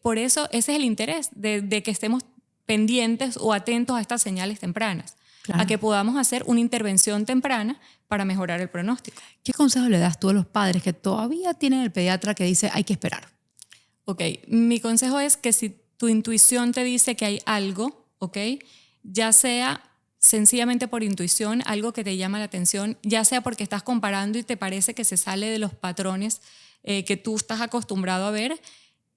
S2: por eso ese es el interés de que estemos pendientes o atentos a estas señales tempranas, claro, a que podamos hacer una intervención temprana para mejorar el pronóstico.
S1: ¿Qué consejo le das tú a los padres que todavía tienen el pediatra que dice hay que esperar?
S2: Ok, mi consejo es que si tu intuición te dice que hay algo, ¿ok? Ya sea sencillamente por intuición, algo que te llama la atención, ya sea porque estás comparando y te parece que se sale de los patrones que tú estás acostumbrado a ver,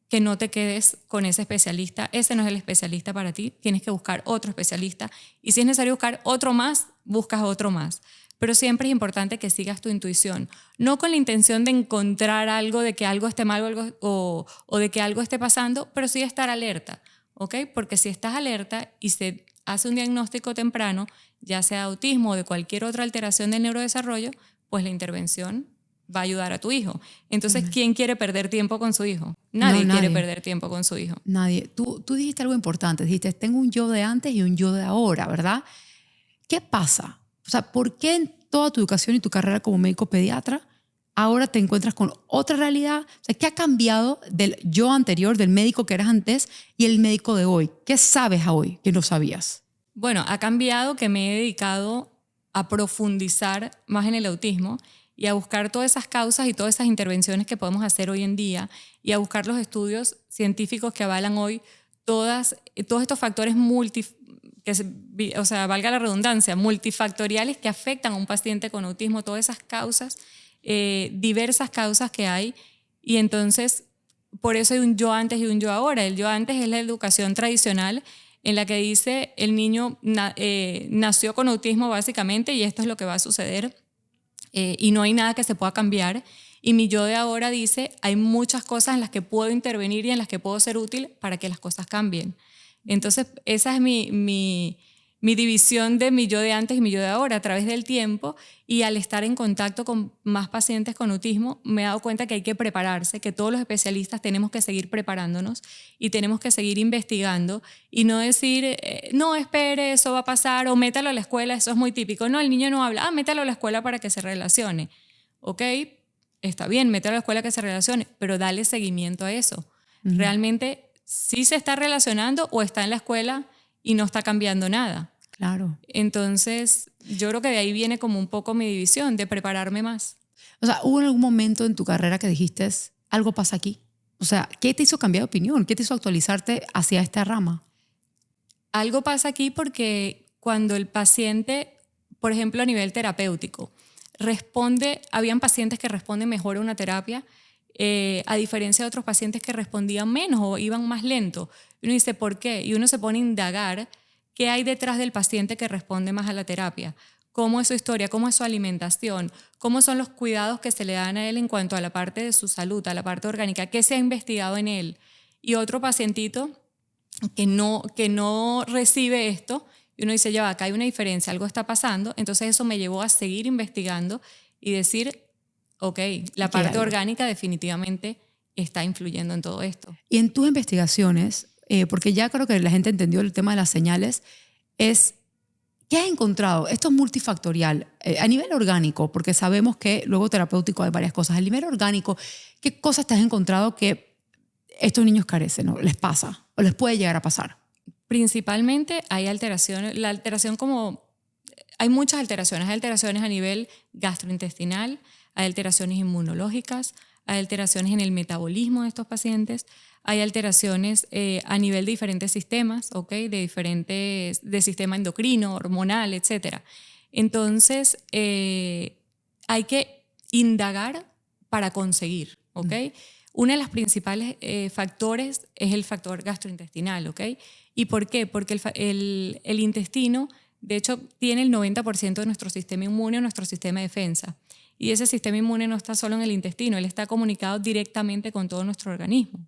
S2: que no te quedes con ese especialista. Ese no es el especialista para ti, tienes que buscar otro especialista. Y si es necesario buscar otro más, buscas otro más. Pero siempre es importante que sigas tu intuición, no con la intención de encontrar algo, de que algo esté mal o de que algo esté pasando, pero sí estar alerta, ¿ok? Porque si estás alerta y se hace un diagnóstico temprano, ya sea de autismo o de cualquier otra alteración del neurodesarrollo, pues la intervención va a ayudar a tu hijo. Entonces, ¿quién quiere perder tiempo con su hijo? Nadie quiere perder tiempo con su hijo.
S1: Nadie. Tú dijiste algo importante, dijiste, tengo un yo de antes y un yo de ahora, ¿verdad? ¿Qué pasa? O sea, ¿por qué en toda tu educación y tu carrera como médico pediatra ahora te encuentras con otra realidad? O sea, ¿qué ha cambiado del yo anterior, del médico que eras antes y el médico de hoy? ¿Qué sabes a hoy que no sabías?
S2: Bueno, ha cambiado que me he dedicado a profundizar más en el autismo y a buscar todas esas causas y todas esas intervenciones que podemos hacer hoy en día y a buscar los estudios científicos que avalan hoy todos estos factores valga la redundancia, multifactoriales que afectan a un paciente con autismo, todas esas causas, diversas causas que hay. Y entonces, por eso hay un yo antes y un yo ahora. El yo antes es la educación tradicional en la que dice el niño nació con autismo básicamente y esto es lo que va a suceder y no hay nada que se pueda cambiar. Y mi yo de ahora dice hay muchas cosas en las que puedo intervenir y en las que puedo ser útil para que las cosas cambien. Entonces, esa es mi mi división de mi yo de antes y mi yo de ahora a través del tiempo, y al estar en contacto con más pacientes con autismo me he dado cuenta que hay que prepararse, que todos los especialistas tenemos que seguir preparándonos y tenemos que seguir investigando y no decir, no, espere, eso va a pasar, o métalo a la escuela, eso es muy típico. No, el niño no habla, métalo a la escuela para que se relacione. Ok, está bien, mételo a la escuela que se relacione, pero dale seguimiento a eso. Realmente, ¿sí se está relacionando o está en la escuela y no está cambiando nada?
S1: Claro.
S2: Entonces, yo creo que de ahí viene como un poco mi división, de prepararme más.
S1: O sea, ¿hubo algún momento en tu carrera que dijiste, algo pasa aquí? O sea, ¿qué te hizo cambiar de opinión? ¿Qué te hizo actualizarte hacia esta rama?
S2: Algo pasa aquí porque cuando el paciente, por ejemplo, a nivel terapéutico, habían pacientes que responden mejor a una terapia, a diferencia de otros pacientes que respondían menos o iban más lento. Y uno dice, ¿por qué? Y uno se pone a indagar qué hay detrás del paciente que responde más a la terapia. ¿Cómo es su historia? ¿Cómo es su alimentación? ¿Cómo son los cuidados que se le dan a él en cuanto a la parte de su salud, a la parte orgánica? ¿Qué se ha investigado en él? Y otro pacientito que no recibe esto, y uno dice, ya va, acá hay una diferencia, algo está pasando. Entonces eso me llevó a seguir investigando y decir, ok, la parte orgánica definitivamente está influyendo en todo esto.
S1: Y en tus investigaciones, porque ya creo que la gente entendió el tema de las señales, ¿qué has encontrado? Esto es multifactorial, a nivel orgánico, porque sabemos que luego terapéutico hay varias cosas. A nivel orgánico, ¿qué cosas te has encontrado que estos niños carecen o les pasa o les puede llegar a pasar?
S2: Principalmente hay alteraciones, hay muchas alteraciones. Hay alteraciones a nivel gastrointestinal, hay alteraciones inmunológicas, hay alteraciones en el metabolismo de estos pacientes, hay alteraciones a nivel de diferentes sistemas, ¿okay? De sistema endocrino, hormonal, etc. Entonces, hay que indagar para conseguir, ¿ok? Uno de los principales factores es el factor gastrointestinal, ¿ok? ¿Y por qué? Porque el intestino, de hecho, tiene el 90% de nuestro sistema inmune, nuestro sistema de defensa. Y ese sistema inmune no está solo en el intestino, él está comunicado directamente con todo nuestro organismo.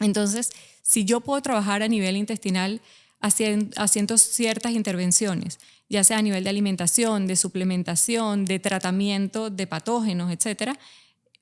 S2: Entonces, si yo puedo trabajar a nivel intestinal haciendo ciertas intervenciones, ya sea a nivel de alimentación, de suplementación, de tratamiento de patógenos, etc.,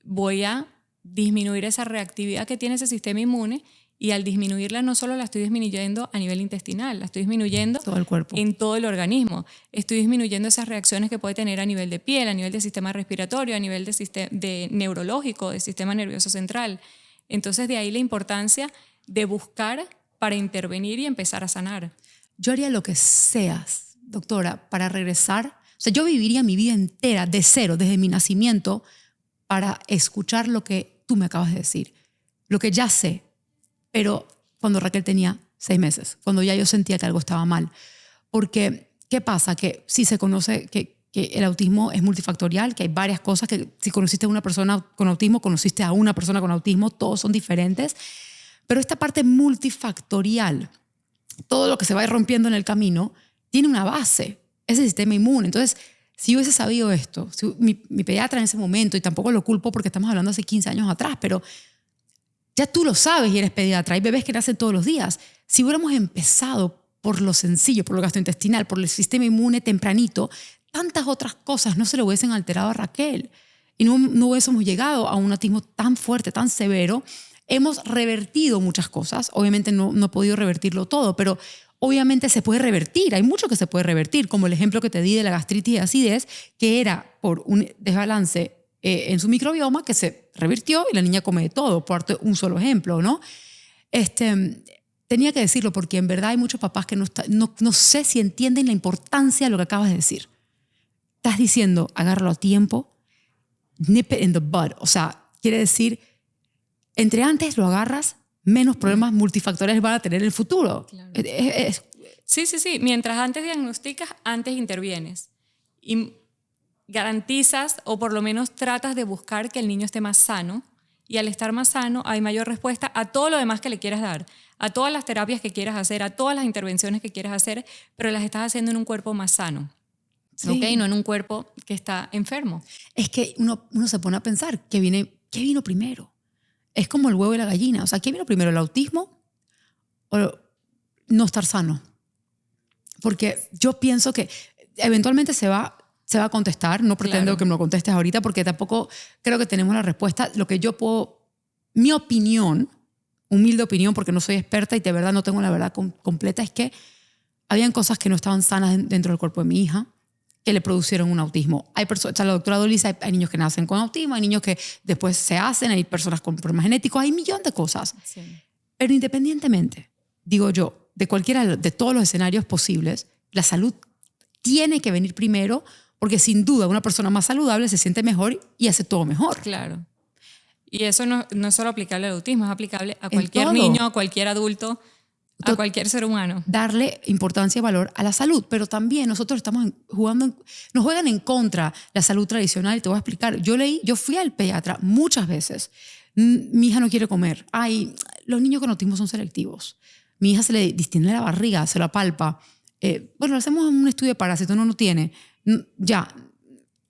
S2: voy a disminuir esa reactividad que tiene ese sistema inmune, y al disminuirla no solo la estoy disminuyendo a nivel intestinal, la estoy disminuyendo
S1: todo el cuerpo,
S2: en todo el organismo. Estoy disminuyendo esas reacciones que puede tener a nivel de piel, a nivel de sistema respiratorio, a nivel de neurológico, del sistema nervioso central. Entonces, de ahí la importancia de buscar para intervenir y empezar a sanar.
S1: Yo haría lo que seas, doctora, para regresar. O sea, yo viviría mi vida entera de cero, desde mi nacimiento, para escuchar lo que tú me acabas de decir, lo que ya sé, pero cuando Raquel tenía 6 meses, cuando ya yo sentía que algo estaba mal. Porque, ¿qué pasa? Que sí se conoce que el autismo es multifactorial, que hay varias cosas, que si conociste a una persona con autismo, conociste a una persona con autismo, todos son diferentes, pero esta parte multifactorial, todo lo que se va rompiendo en el camino, tiene una base, ese sistema inmune. Entonces, si yo hubiese sabido esto, si mi pediatra en ese momento, y tampoco lo culpo porque estamos hablando hace 15 años atrás, pero ya tú lo sabes y eres pediatra, hay bebés que nacen todos los días. Si hubiéramos empezado por lo sencillo, por lo gastrointestinal, por el sistema inmune tempranito, tantas otras cosas no se le hubiesen alterado a Raquel y no hubiésemos llegado a un autismo tan fuerte, tan severo. Hemos revertido muchas cosas, obviamente no he podido revertirlo todo, pero obviamente se puede revertir, hay mucho que se puede revertir, como el ejemplo que te di de la gastritis y acidez, que era por un desbalance en su microbioma que se revirtió y la niña come de todo, por un solo ejemplo, ¿no? Tenía que decirlo porque en verdad hay muchos papás que no sé si entienden la importancia de lo que acabas de decir. Estás diciendo, agárralo a tiempo, nip it in the bud. O sea, quiere decir, entre antes lo agarras, menos problemas multifactoriales van a tener en el futuro.
S2: Claro. Sí. Mientras antes diagnosticas, antes intervienes. Y garantizas, o por lo menos tratas de buscar que el niño esté más sano, y al estar más sano hay mayor respuesta a todo lo demás que le quieras dar, a todas las terapias que quieras hacer, a todas las intervenciones que quieras hacer, pero las estás haciendo en un cuerpo más sano. Sí. ¿Okay? No en un cuerpo que está enfermo.
S1: Es que uno se pone a pensar, ¿qué vino primero? Es como el huevo y la gallina. O sea, ¿qué vino primero, el autismo o no estar sano? porque yo pienso que eventualmente se va a contestar. No pretendo
S2: Claro.
S1: que me lo contestes ahorita porque tampoco creo que tenemos la respuesta. Lo que yo puedo, mi opinión, humilde opinión, porque no soy experta y de verdad no tengo la verdad completa, es que habían cosas que no estaban sanas dentro del cuerpo de mi hija que le producieron un autismo. Hay personas, o sea, la doctora Dolly dice, hay niños que nacen con autismo, hay niños que después se hacen, hay personas con problemas genéticos, hay un millón de cosas.
S2: Sí.
S1: Pero independientemente, digo yo, de cualquiera de todos los escenarios posibles, la salud tiene que venir primero, porque sin duda una persona más saludable se siente mejor y hace todo mejor.
S2: Claro. Y eso no es solo aplicable al autismo, es aplicable a
S1: En
S2: cualquier
S1: todo.
S2: niño, a cualquier adulto, a
S1: To-
S2: cualquier ser humano.
S1: Darle importancia y valor a la salud, pero también nosotros estamos jugando, nos juegan en contra la salud tradicional. Y te voy a explicar, yo fui al pediatra muchas veces. Mi hija no quiere comer. Ay, los niños con autismo son selectivos. Mi hija se le distiende la barriga, se la palpa. Bueno, le hacemos un estudio de parásito, no tiene. Ya,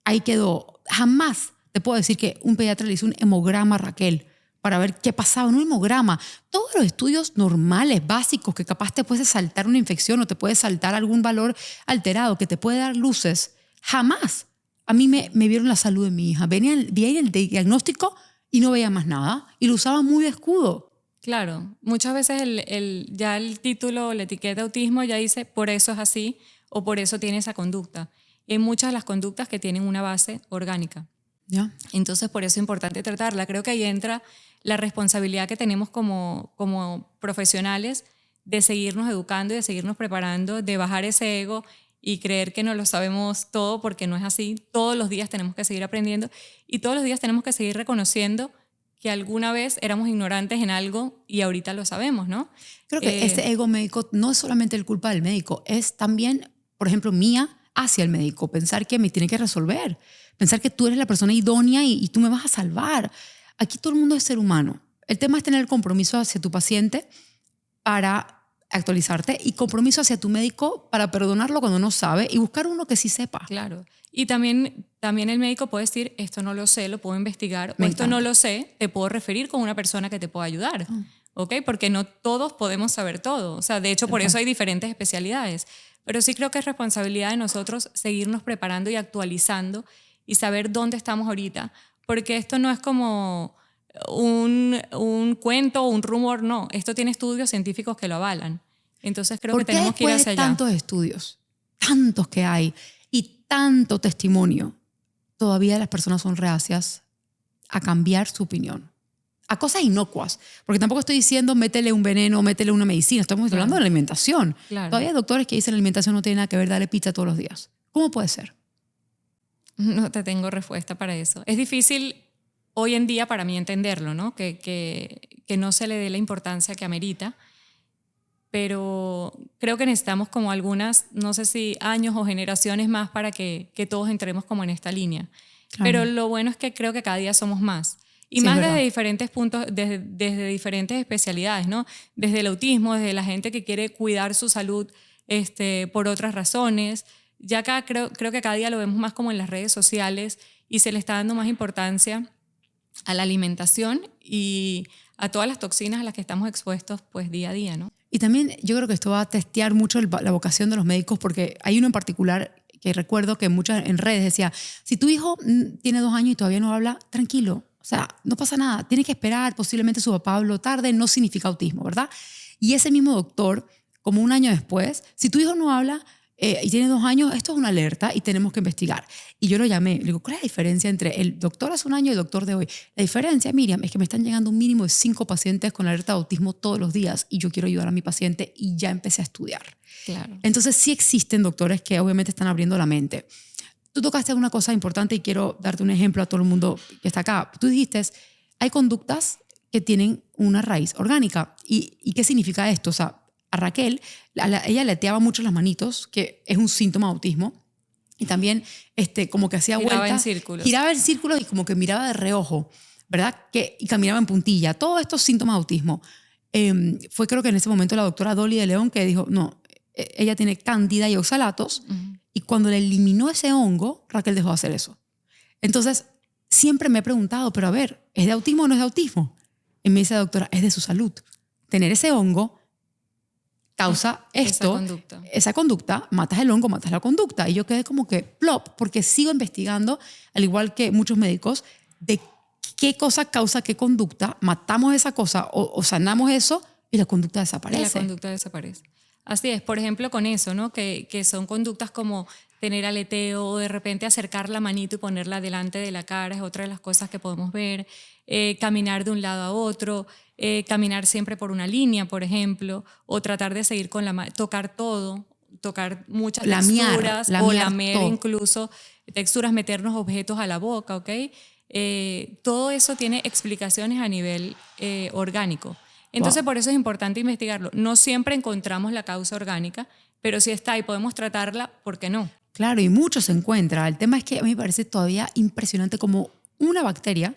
S1: ahí quedó. Jamás te puedo decir que un pediatra le hizo un hemograma a Raquel para ver qué pasaba, un hemograma. Todos los estudios normales, básicos, que capaz te puede saltar una infección o te puede saltar algún valor alterado que te puede dar luces, jamás. A mí me vieron la salud de mi hija. Veía el diagnóstico y no veía más nada y lo usaba muy de escudo.
S2: Claro, muchas veces ya el título, la etiqueta de autismo ya dice por eso es así o por eso tiene esa conducta. Y hay muchas de las conductas que tienen una base orgánica.
S1: ¿Ya?
S2: Entonces, por eso es importante tratarla. Creo que ahí entra la responsabilidad que tenemos como profesionales de seguirnos educando y de seguirnos preparando, de bajar ese ego y creer que no lo sabemos todo, porque no es así. Todos los días tenemos que seguir aprendiendo y todos los días tenemos que seguir reconociendo que alguna vez éramos ignorantes en algo y ahorita lo sabemos, ¿no?
S1: Creo que ese ego médico no es solamente el culpa del médico, es también, por ejemplo, mía hacia el médico. Pensar que me tiene que resolver. Pensar que tú eres la persona idónea y tú me vas a salvar. Aquí todo el mundo es ser humano. El tema es tener el compromiso hacia tu paciente para actualizarte y compromiso hacia tu médico para perdonarlo cuando no sabe y buscar uno que sí sepa.
S2: Claro. Y también el médico puede decir, esto no lo sé, lo puedo investigar, o esto no lo sé, te puedo referir con una persona que te pueda ayudar. ¿Ok? Porque no todos podemos saber todo. O sea, de hecho, por eso hay diferentes especialidades. Pero sí creo que es responsabilidad de nosotros seguirnos preparando y actualizando y saber dónde estamos ahorita. Porque esto no es como un cuento o un rumor, no. Esto tiene estudios científicos que lo avalan. Entonces creo que tenemos que ir hacia allá.
S1: Tantos estudios, tantos que hay y tanto testimonio, todavía las personas son reacias a cambiar su opinión. A cosas inocuas. Porque tampoco estoy diciendo métele un veneno, métele una medicina. Estamos hablando de la alimentación.
S2: Claro.
S1: Todavía hay doctores que dicen la alimentación no tiene nada que ver, dale pizza todos los días. ¿Cómo puede ser?
S2: No te tengo respuesta para eso. Es difícil hoy en día para mí entenderlo, ¿no? Que no se le dé la importancia que amerita. Pero creo que necesitamos como algunas, no sé si años o generaciones más para que todos entremos como en esta línea. Claro. Pero lo bueno es que creo que cada día somos más. Y sí, más desde diferentes puntos, desde diferentes especialidades, ¿no? Desde el autismo, desde la gente que quiere cuidar su salud por otras razones. Ya acá creo que cada día lo vemos más como en las redes sociales y se le está dando más importancia a la alimentación y a todas las toxinas a las que estamos expuestos pues día a día, ¿no?
S1: Y también yo creo que esto va a testear mucho la vocación de los médicos, porque hay uno en particular que recuerdo que en redes decía, si tu hijo tiene 2 años y todavía no habla, tranquilo, o sea, no pasa nada, tiene que esperar, posiblemente su papá habló tarde, no significa autismo, ¿verdad? Y ese mismo doctor, como 1 año después, si tu hijo no habla y tiene 2 años, esto es una alerta y tenemos que investigar. Y yo lo llamé, le digo, ¿cuál es la diferencia entre el doctor hace 1 año y el doctor de hoy? La diferencia, Miriam, es que me están llegando un mínimo de 5 pacientes con alerta de autismo todos los días y yo quiero ayudar a mi paciente y ya empecé a estudiar.
S2: Claro.
S1: Entonces sí existen doctores que obviamente están abriendo la mente. Tú tocaste una cosa importante y quiero darte un ejemplo a todo el mundo que está acá. Tú dijiste, hay conductas que tienen una raíz orgánica. ¿Y qué significa esto? O sea, a Raquel, ella leteaba mucho las manitos, que es un síntoma de autismo, y también como que hacía vueltas. Giraba en círculos y como que miraba de reojo, ¿verdad? Y caminaba en puntilla. Todos estos síntomas de autismo. Fue creo que en ese momento la doctora Dolly de León que dijo, no, ella tiene cándida y oxalatos, y cuando le eliminó ese hongo, Raquel dejó de hacer eso. Entonces, siempre me he preguntado, pero a ver, ¿es de autismo o no es de autismo? Y me dice la doctora, es de su salud. Tener ese hongo causa esto, esa conducta, matas el hongo, matas la conducta. Y yo quedé como que plop, porque sigo investigando, al igual que muchos médicos, de qué cosa causa qué conducta, matamos esa cosa o sanamos eso y la conducta desaparece.
S2: Y la conducta desaparece. Así es, por ejemplo, con eso, ¿no? Que son conductas como tener aleteo o de repente acercar la manito y ponerla delante de la cara, es otra de las cosas que podemos ver. Caminar de un lado a otro, caminar siempre por una línea, por ejemplo, o tratar de seguir con la mano, tocar todo, tocar muchas texturas, o lamer incluso texturas, meternos objetos a la boca, ¿ok? Todo eso tiene explicaciones a nivel orgánico. Entonces, por eso es importante investigarlo. No siempre encontramos la causa orgánica, pero si está y podemos tratarla, ¿por qué no?
S1: Claro, y mucho se encuentra. El tema es que a mí me parece todavía impresionante cómo una bacteria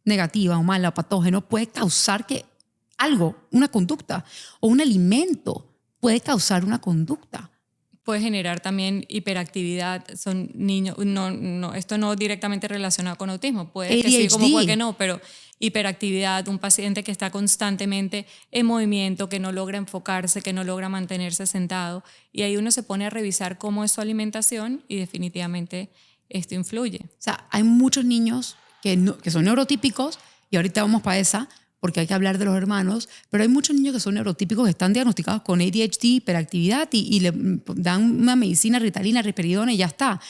S1: negativa o mala o patógeno puede causar que algo, una conducta o un alimento puede causar una conducta.
S2: Puede generar también hiperactividad. Son niños, esto no directamente relacionado con autismo. Puede
S1: ADHD.
S2: que sí, como puede que no, pero hiperactividad, un paciente que está constantemente en movimiento, que no logra enfocarse, que no logra mantenerse sentado. Y ahí uno se pone a revisar cómo es su alimentación y definitivamente esto influye.
S1: O sea, hay muchos niños que son neurotípicos y ahorita vamos para esa, porque hay que hablar de los hermanos, pero hay muchos niños que son neurotípicos que están diagnosticados con ADHD, hiperactividad y le dan una medicina, Ritalina, risperidona y ya está.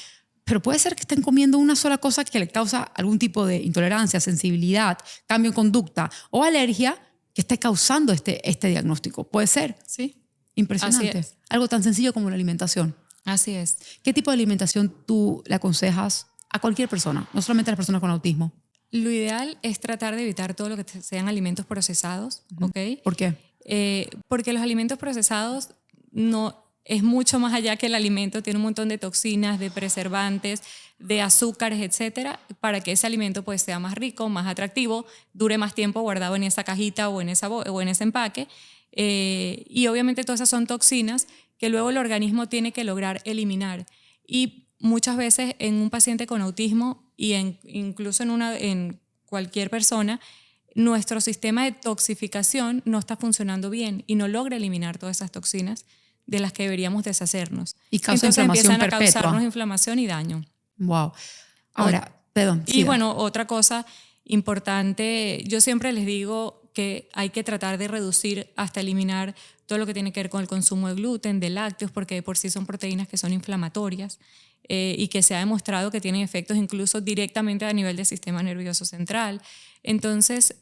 S1: Pero puede ser que estén comiendo una sola cosa que le causa algún tipo de intolerancia, sensibilidad, cambio en conducta o alergia que esté causando este diagnóstico. Puede ser.
S2: Sí.
S1: Impresionante.
S2: Así es.
S1: Algo tan sencillo como la alimentación.
S2: Así es.
S1: ¿Qué tipo de alimentación tú le aconsejas a cualquier persona, no solamente a las personas con autismo?
S2: Lo ideal es tratar de evitar todo lo que sean alimentos procesados, ¿ok?
S1: ¿Por qué?
S2: Porque los alimentos procesados no es mucho más allá que el alimento, tiene un montón de toxinas, de preservantes, de azúcares, etcétera, para que ese alimento pues sea más rico, más atractivo, dure más tiempo guardado en esa cajita o en ese empaque. Y obviamente todas esas son toxinas que luego el organismo tiene que lograr eliminar. Y muchas veces en un paciente con autismo y incluso en cualquier persona, nuestro sistema de toxificación no está funcionando bien y no logra eliminar todas esas toxinas de las que deberíamos deshacernos.
S1: Y causa
S2: Entonces
S1: inflamación
S2: empiezan a
S1: perpetua.
S2: causarnos inflamación y daño.
S1: Wow. Ahora, perdón.
S2: Y bueno, otra cosa importante, yo siempre les digo que hay que tratar de reducir hasta eliminar todo lo que tiene que ver con el consumo de gluten, de lácteos, porque de por sí son proteínas que son inflamatorias y que se ha demostrado que tienen efectos incluso directamente a nivel del sistema nervioso central. Entonces,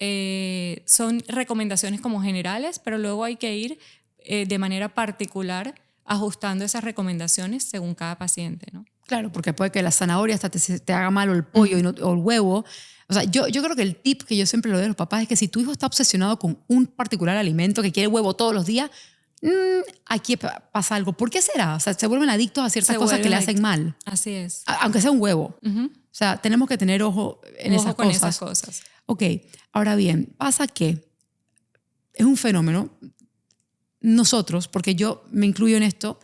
S2: son recomendaciones como generales, pero luego hay que ir de manera particular ajustando esas recomendaciones según cada paciente, ¿no?
S1: Claro, porque puede que la zanahoria hasta te haga mal o el pollo o el huevo. O sea, yo creo que el tip que yo siempre le doy a los papás es que si tu hijo está obsesionado con un particular alimento, que quiere huevo todos los días, aquí pasa algo. ¿Por qué será? O sea, se vuelven adictos a ciertas cosas que le hacen mal.
S2: Así es.
S1: Aunque sea un huevo. O sea, tenemos que tener ojo en esas cosas. Ok, ahora bien, pasa que es un fenómeno. Nosotros, porque yo me incluyo en esto,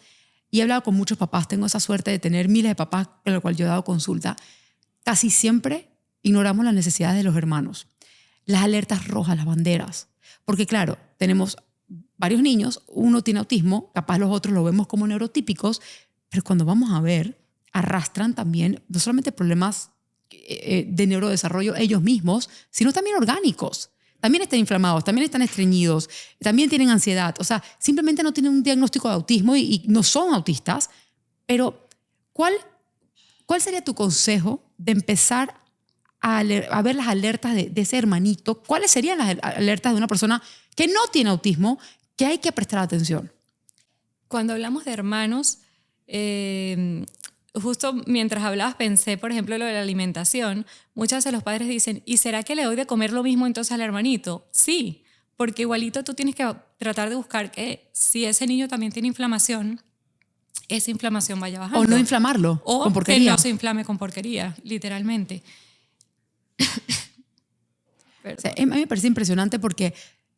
S1: y he hablado con muchos papás, tengo esa suerte de tener miles de papás con los cuales yo he dado consulta, casi siempre ignoramos las necesidades de los hermanos. Las alertas rojas, las banderas. Porque claro, tenemos varios niños, uno tiene autismo, capaz los otros lo vemos como neurotípicos, pero cuando vamos a ver, arrastran también no solamente problemas de neurodesarrollo ellos mismos, sino también orgánicos. También están inflamados, también están estreñidos, también tienen ansiedad. O sea, simplemente no tienen un diagnóstico de autismo y no son autistas. Pero, ¿cuál sería tu consejo de empezar a ver las alertas de ese hermanito? ¿Cuáles serían las alertas de una persona que no tiene autismo que hay que prestar atención?
S2: Cuando hablamos de hermanos, justo mientras hablabas pensé, por ejemplo, lo de la alimentación. Muchas veces los padres dicen, ¿y será que le doy de comer lo mismo entonces al hermanito? Sí, porque igualito tú tienes que tratar de buscar que si ese niño también tiene inflamación, esa inflamación vaya bajando.
S1: O no inflamarlo con porquería.
S2: O que no se inflame con porquería, literalmente.
S1: O sea, a mí me parece impresionante porque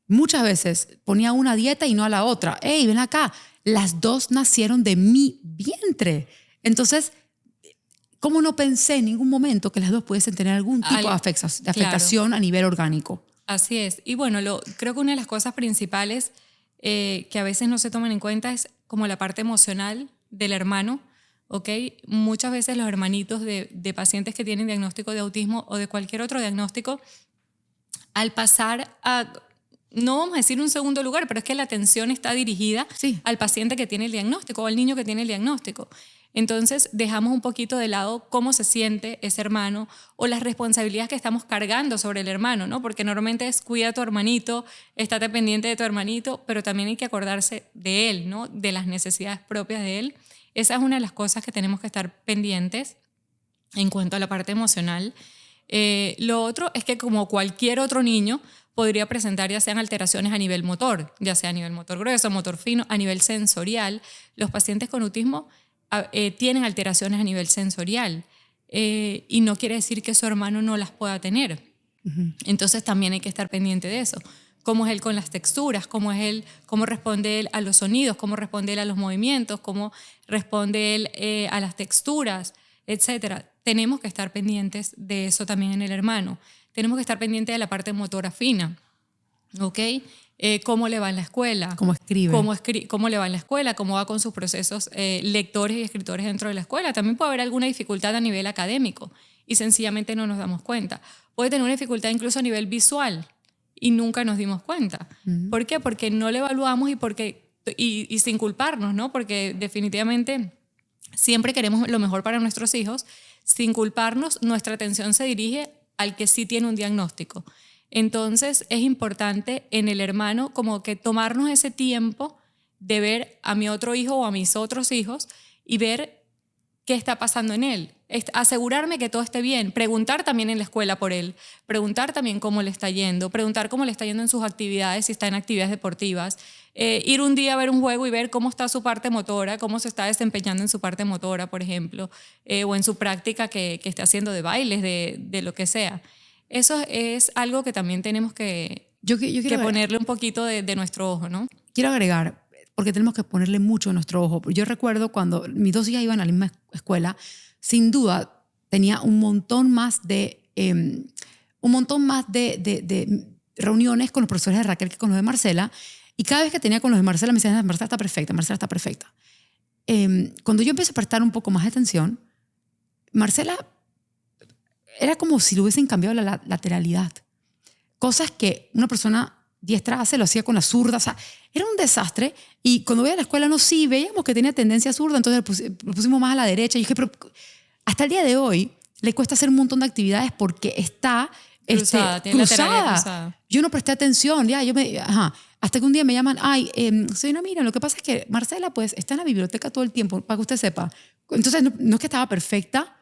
S1: muchas veces ponía una dieta y no a la otra. ¡Ey, ven acá! Las dos nacieron de mi vientre. Entonces, ¿cómo no pensé en ningún momento que las dos pudiesen tener algún tipo de afectación a nivel orgánico?
S2: Así es. Y bueno, creo que una de las cosas principales que a veces no se toman en cuenta es como la parte emocional del hermano, ¿ok? Muchas veces los hermanitos de pacientes que tienen diagnóstico de autismo o de cualquier otro diagnóstico, al pasar a, no vamos a decir un segundo lugar, pero es que la atención está dirigida
S1: Sí.
S2: al paciente que tiene el diagnóstico o al niño que tiene el diagnóstico. Entonces dejamos un poquito de lado cómo se siente ese hermano o las responsabilidades que estamos cargando sobre el hermano, ¿no? Porque normalmente es cuida a tu hermanito, estate pendiente de tu hermanito, pero también hay que acordarse de él, ¿no? De las necesidades propias de él. Esa es una de las cosas que tenemos que estar pendientes en cuanto a la parte emocional. Lo otro es que como cualquier otro niño podría presentar ya sean alteraciones a nivel motor, ya sea a nivel motor grueso, motor fino, a nivel sensorial. Los pacientes con autismo tienen alteraciones a nivel sensorial y no quiere decir que su hermano no las pueda tener. Entonces también hay que estar pendiente de eso. Cómo es él con las texturas, cómo responde él a los sonidos, cómo responde él a los movimientos, cómo responde él a las texturas, etcétera. Tenemos que estar pendientes de eso también en el hermano. Tenemos que estar pendientes de la parte motora fina, ¿ok? Cómo le va en la escuela.
S1: Cómo escribe.
S2: Cómo le va en la escuela, cómo va con sus procesos lectores y escritores dentro de la escuela. También puede haber alguna dificultad a nivel académico y sencillamente no nos damos cuenta. Puede tener una dificultad incluso a nivel visual y nunca nos dimos cuenta. ¿Por qué? Porque no le evaluamos y sin culparnos, ¿no? Porque definitivamente siempre queremos lo mejor para nuestros hijos. Sin culparnos, nuestra atención se dirige al que sí tiene un diagnóstico. Entonces es importante en el hermano como que tomarnos ese tiempo de ver a mi otro hijo o a mis otros hijos y ver qué está pasando en él. Asegurarme que todo esté bien, preguntar también en la escuela por él, preguntar también cómo le está yendo, preguntar cómo le está yendo en sus actividades, si está en actividades deportivas, ir un día a ver un juego y ver cómo está su parte motora, cómo se está desempeñando en su parte motora, por ejemplo, o en su práctica que está haciendo de bailes, de lo que sea. Eso es algo que también tenemos que ponerle un poquito de nuestro ojo, ¿no?
S1: Quiero agregar, porque tenemos que ponerle mucho de nuestro ojo. Yo recuerdo cuando mis dos hijas iban a la misma escuela, sin duda tenía un montón más de reuniones con los profesores de Raquel que con los de Marcela, y cada vez que tenía con los de Marcela me decían, Marcela está perfecta, Marcela está perfecta. Cuando yo empecé a prestar un poco más de atención, Marcela era como si le hubiesen cambiado la lateralidad. Cosas que una persona diestra hace, lo hacía con la zurda, o sea, era un desastre. Y cuando voy a la escuela, sí, veíamos que tenía tendencia zurda, entonces lo pusimos más a la derecha. Y dije, pero hasta el día de hoy le cuesta hacer un montón de actividades porque está cruzada. Yo no presté atención, hasta que un día me llaman, señora, mira, lo que pasa es que Marcela pues está en la biblioteca todo el tiempo, para que usted sepa. Entonces no es que estaba perfecta,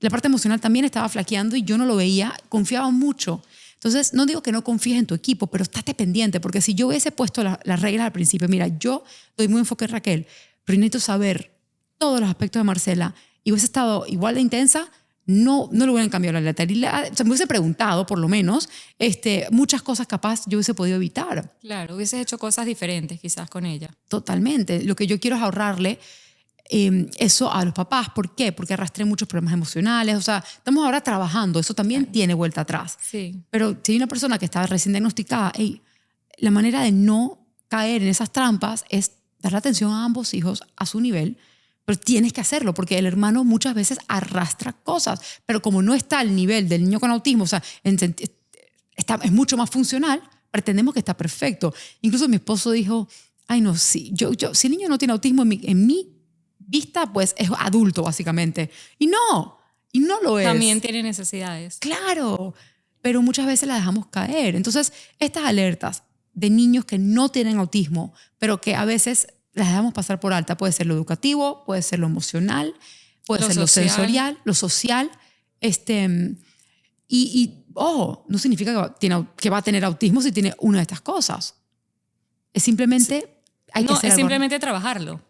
S1: la parte emocional también estaba flaqueando y yo no lo veía, confiaba mucho. Entonces, no digo que no confíes en tu equipo, pero estate pendiente, porque si yo hubiese puesto las reglas al principio, mira, yo doy muy enfoque a Raquel, pero necesito saber todos los aspectos de Marcela y hubiese estado igual de intensa, no le hubieran cambiado la lateralidad. O sea, me hubiese preguntado, por lo menos, muchas cosas capaz yo hubiese podido evitar.
S2: Claro, hubieses hecho cosas diferentes quizás con ella.
S1: Totalmente. Lo que yo quiero es ahorrarle eso a los papás. ¿Por qué? Porque arrastré muchos problemas emocionales. O sea, estamos ahora trabajando. Eso también tiene vuelta atrás.
S2: Sí.
S1: Pero si hay una persona que está recién diagnosticada, la manera de no caer en esas trampas es darle atención a ambos hijos a su nivel, pero tienes que hacerlo porque el hermano muchas veces arrastra cosas, pero como no está al nivel del niño con autismo, o sea, es mucho más funcional, pretendemos que está perfecto. Incluso mi esposo dijo, no, sí, si el niño no tiene autismo en mi vista, pues es adulto básicamente. Y no lo es.
S2: También tiene necesidades.
S1: Claro, pero muchas veces la dejamos caer. Entonces, estas alertas de niños que no tienen autismo, pero que a veces las dejamos pasar por alta, puede ser lo educativo, puede ser lo emocional, puede ser lo sensorial, lo social. Ojo, no significa que va a tener autismo si tiene una de estas cosas. Es simplemente...
S2: es simplemente trabajarlo.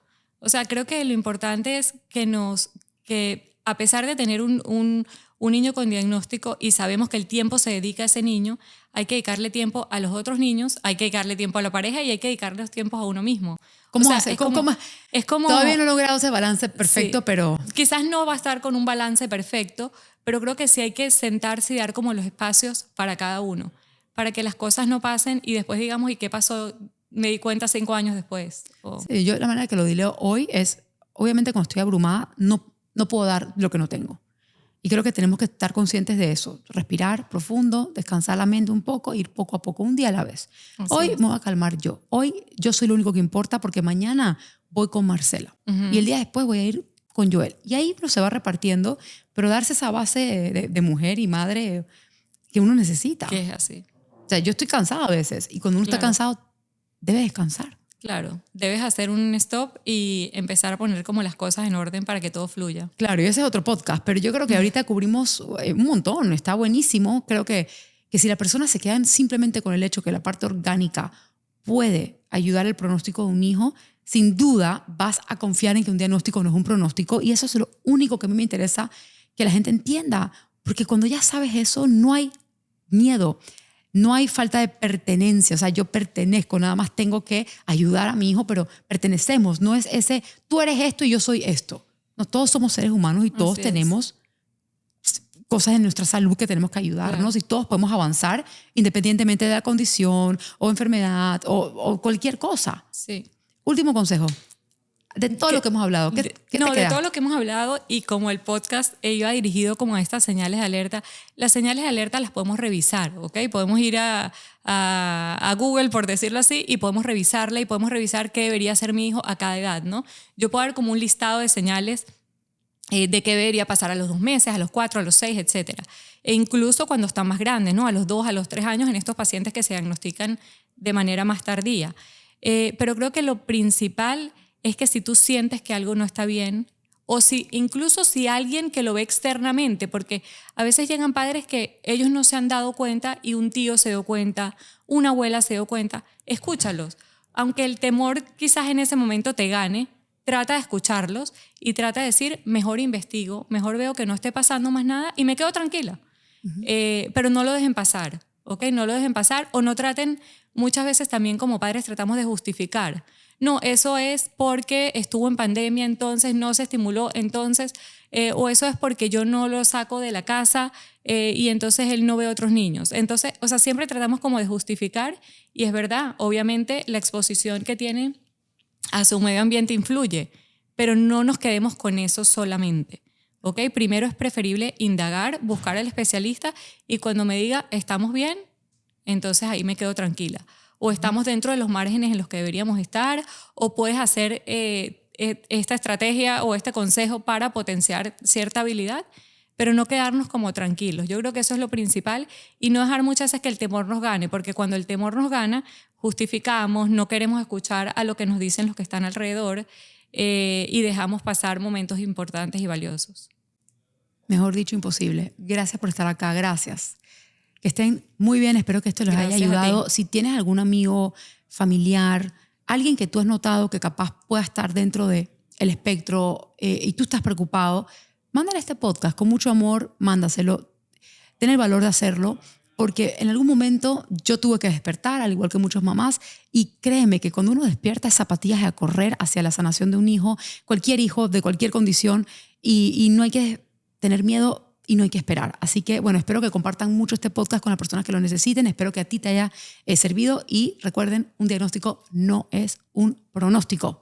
S2: O sea, creo que lo importante es que a pesar de tener un niño con diagnóstico y sabemos que el tiempo se dedica a ese niño, hay que dedicarle tiempo a los otros niños, hay que dedicarle tiempo a la pareja y hay que dedicarle tiempos a uno mismo.
S1: ¿Cómo hace? Es como todavía no he logrado ese balance perfecto, sí, pero...
S2: Quizás no va a estar con un balance perfecto, pero creo que sí hay que sentarse y dar como los espacios para cada uno, para que las cosas no pasen y después digamos, ¿y qué pasó me di cuenta 5 años después.
S1: Sí, yo la manera que lo dileo hoy es, obviamente cuando estoy abrumada, no puedo dar lo que no tengo. Y creo que tenemos que estar conscientes de eso. Respirar profundo, descansar la mente un poco, ir poco a poco, un día a la vez.
S2: Así
S1: Hoy
S2: es.
S1: me voy a calmar yo. Hoy yo soy lo único que importa porque mañana voy con Marcela. Y el día después voy a ir con Joel. Y ahí uno se va repartiendo, pero darse esa base de mujer y madre que uno necesita.
S2: Que es así.
S1: O sea, yo estoy cansada a veces y cuando uno está
S2: Claro.
S1: cansado debe descansar.
S2: Claro, debes hacer un stop y empezar a poner como las cosas en orden para que todo fluya.
S1: Claro, y ese es otro podcast, pero yo creo que ahorita cubrimos un montón, está buenísimo. Creo que si las personas se quedan simplemente con el hecho que la parte orgánica puede ayudar al pronóstico de un hijo, sin duda vas a confiar en que un diagnóstico no es un pronóstico, y eso es lo único que a mí me interesa que la gente entienda, porque cuando ya sabes eso no hay miedo. No hay falta de pertenencia, o sea, yo pertenezco, nada más tengo que ayudar a mi hijo, pero pertenecemos, no es ese, tú eres esto y yo soy esto. No, todos somos seres humanos y todos
S2: Así es.
S1: tenemos cosas en nuestra salud que tenemos que ayudarnos,
S2: Claro.
S1: y todos podemos avanzar independientemente de la condición o enfermedad o cualquier cosa.
S2: Sí.
S1: Último consejo, de todo lo que hemos hablado, ¿qué te
S2: No, de
S1: queda?
S2: todo lo que hemos hablado, y como el podcast iba dirigido como a estas señales de alerta, las señales de alerta las podemos revisar, ¿ok? Podemos ir a Google, por decirlo así, y podemos revisarla y podemos revisar qué debería hacer mi hijo a cada edad, ¿no? Yo puedo dar como un listado de señales de qué debería pasar a los 2 meses, a los 4, a los 6, etcétera. E incluso cuando están más grandes, ¿no? A los 2, a los 3 años en estos pacientes que se diagnostican de manera más tardía. Pero creo que lo principal es que si tú sientes que algo no está bien, o si incluso si alguien que lo ve externamente, porque a veces llegan padres que ellos no se han dado cuenta y un tío se dio cuenta, una abuela se dio cuenta, escúchalos. Aunque el temor quizás en ese momento te gane, trata de escucharlos y trata de decir, mejor investigo, mejor veo que no esté pasando más nada y me quedo tranquila. Pero no lo dejen pasar, ¿ok? No lo dejen pasar, o no traten, muchas veces también como padres tratamos de justificar. No, eso es porque estuvo en pandemia, entonces no se estimuló, entonces, o eso es porque yo no lo saco de la casa y entonces él no ve a otros niños. Entonces, o sea, siempre tratamos como de justificar, y es verdad, obviamente la exposición que tiene a su medio ambiente influye, pero no nos quedemos con eso solamente. ¿Ok? Primero es preferible indagar, buscar al especialista, y cuando me diga estamos bien, entonces ahí me quedo tranquila. O estamos dentro de los márgenes en los que deberíamos estar, o puedes hacer esta estrategia o este consejo para potenciar cierta habilidad, pero no quedarnos como tranquilos. Yo creo que eso es lo principal, y no dejar muchas veces que el temor nos gane, porque cuando el temor nos gana, justificamos, no queremos escuchar a lo que nos dicen los que están alrededor, y dejamos pasar momentos importantes y valiosos.
S1: Mejor dicho, imposible. Gracias por estar acá, gracias. Que estén muy bien, espero que esto les haya
S2: Gracias a ti.
S1: ayudado. Si tienes algún amigo, familiar, alguien que tú has notado que capaz pueda estar dentro del espectro y tú estás preocupado, mándale este podcast con mucho amor, mándaselo. Ten el valor de hacerlo, porque en algún momento yo tuve que despertar, al igual que muchas mamás, y créeme que cuando uno despierta es zapatillas a correr hacia la sanación de un hijo, cualquier hijo de cualquier condición, y no hay que tener miedo y no hay que esperar. Así que, bueno, espero que compartan mucho este podcast con las personas que lo necesiten. Espero que a ti te haya servido, y recuerden, un diagnóstico no es un pronóstico.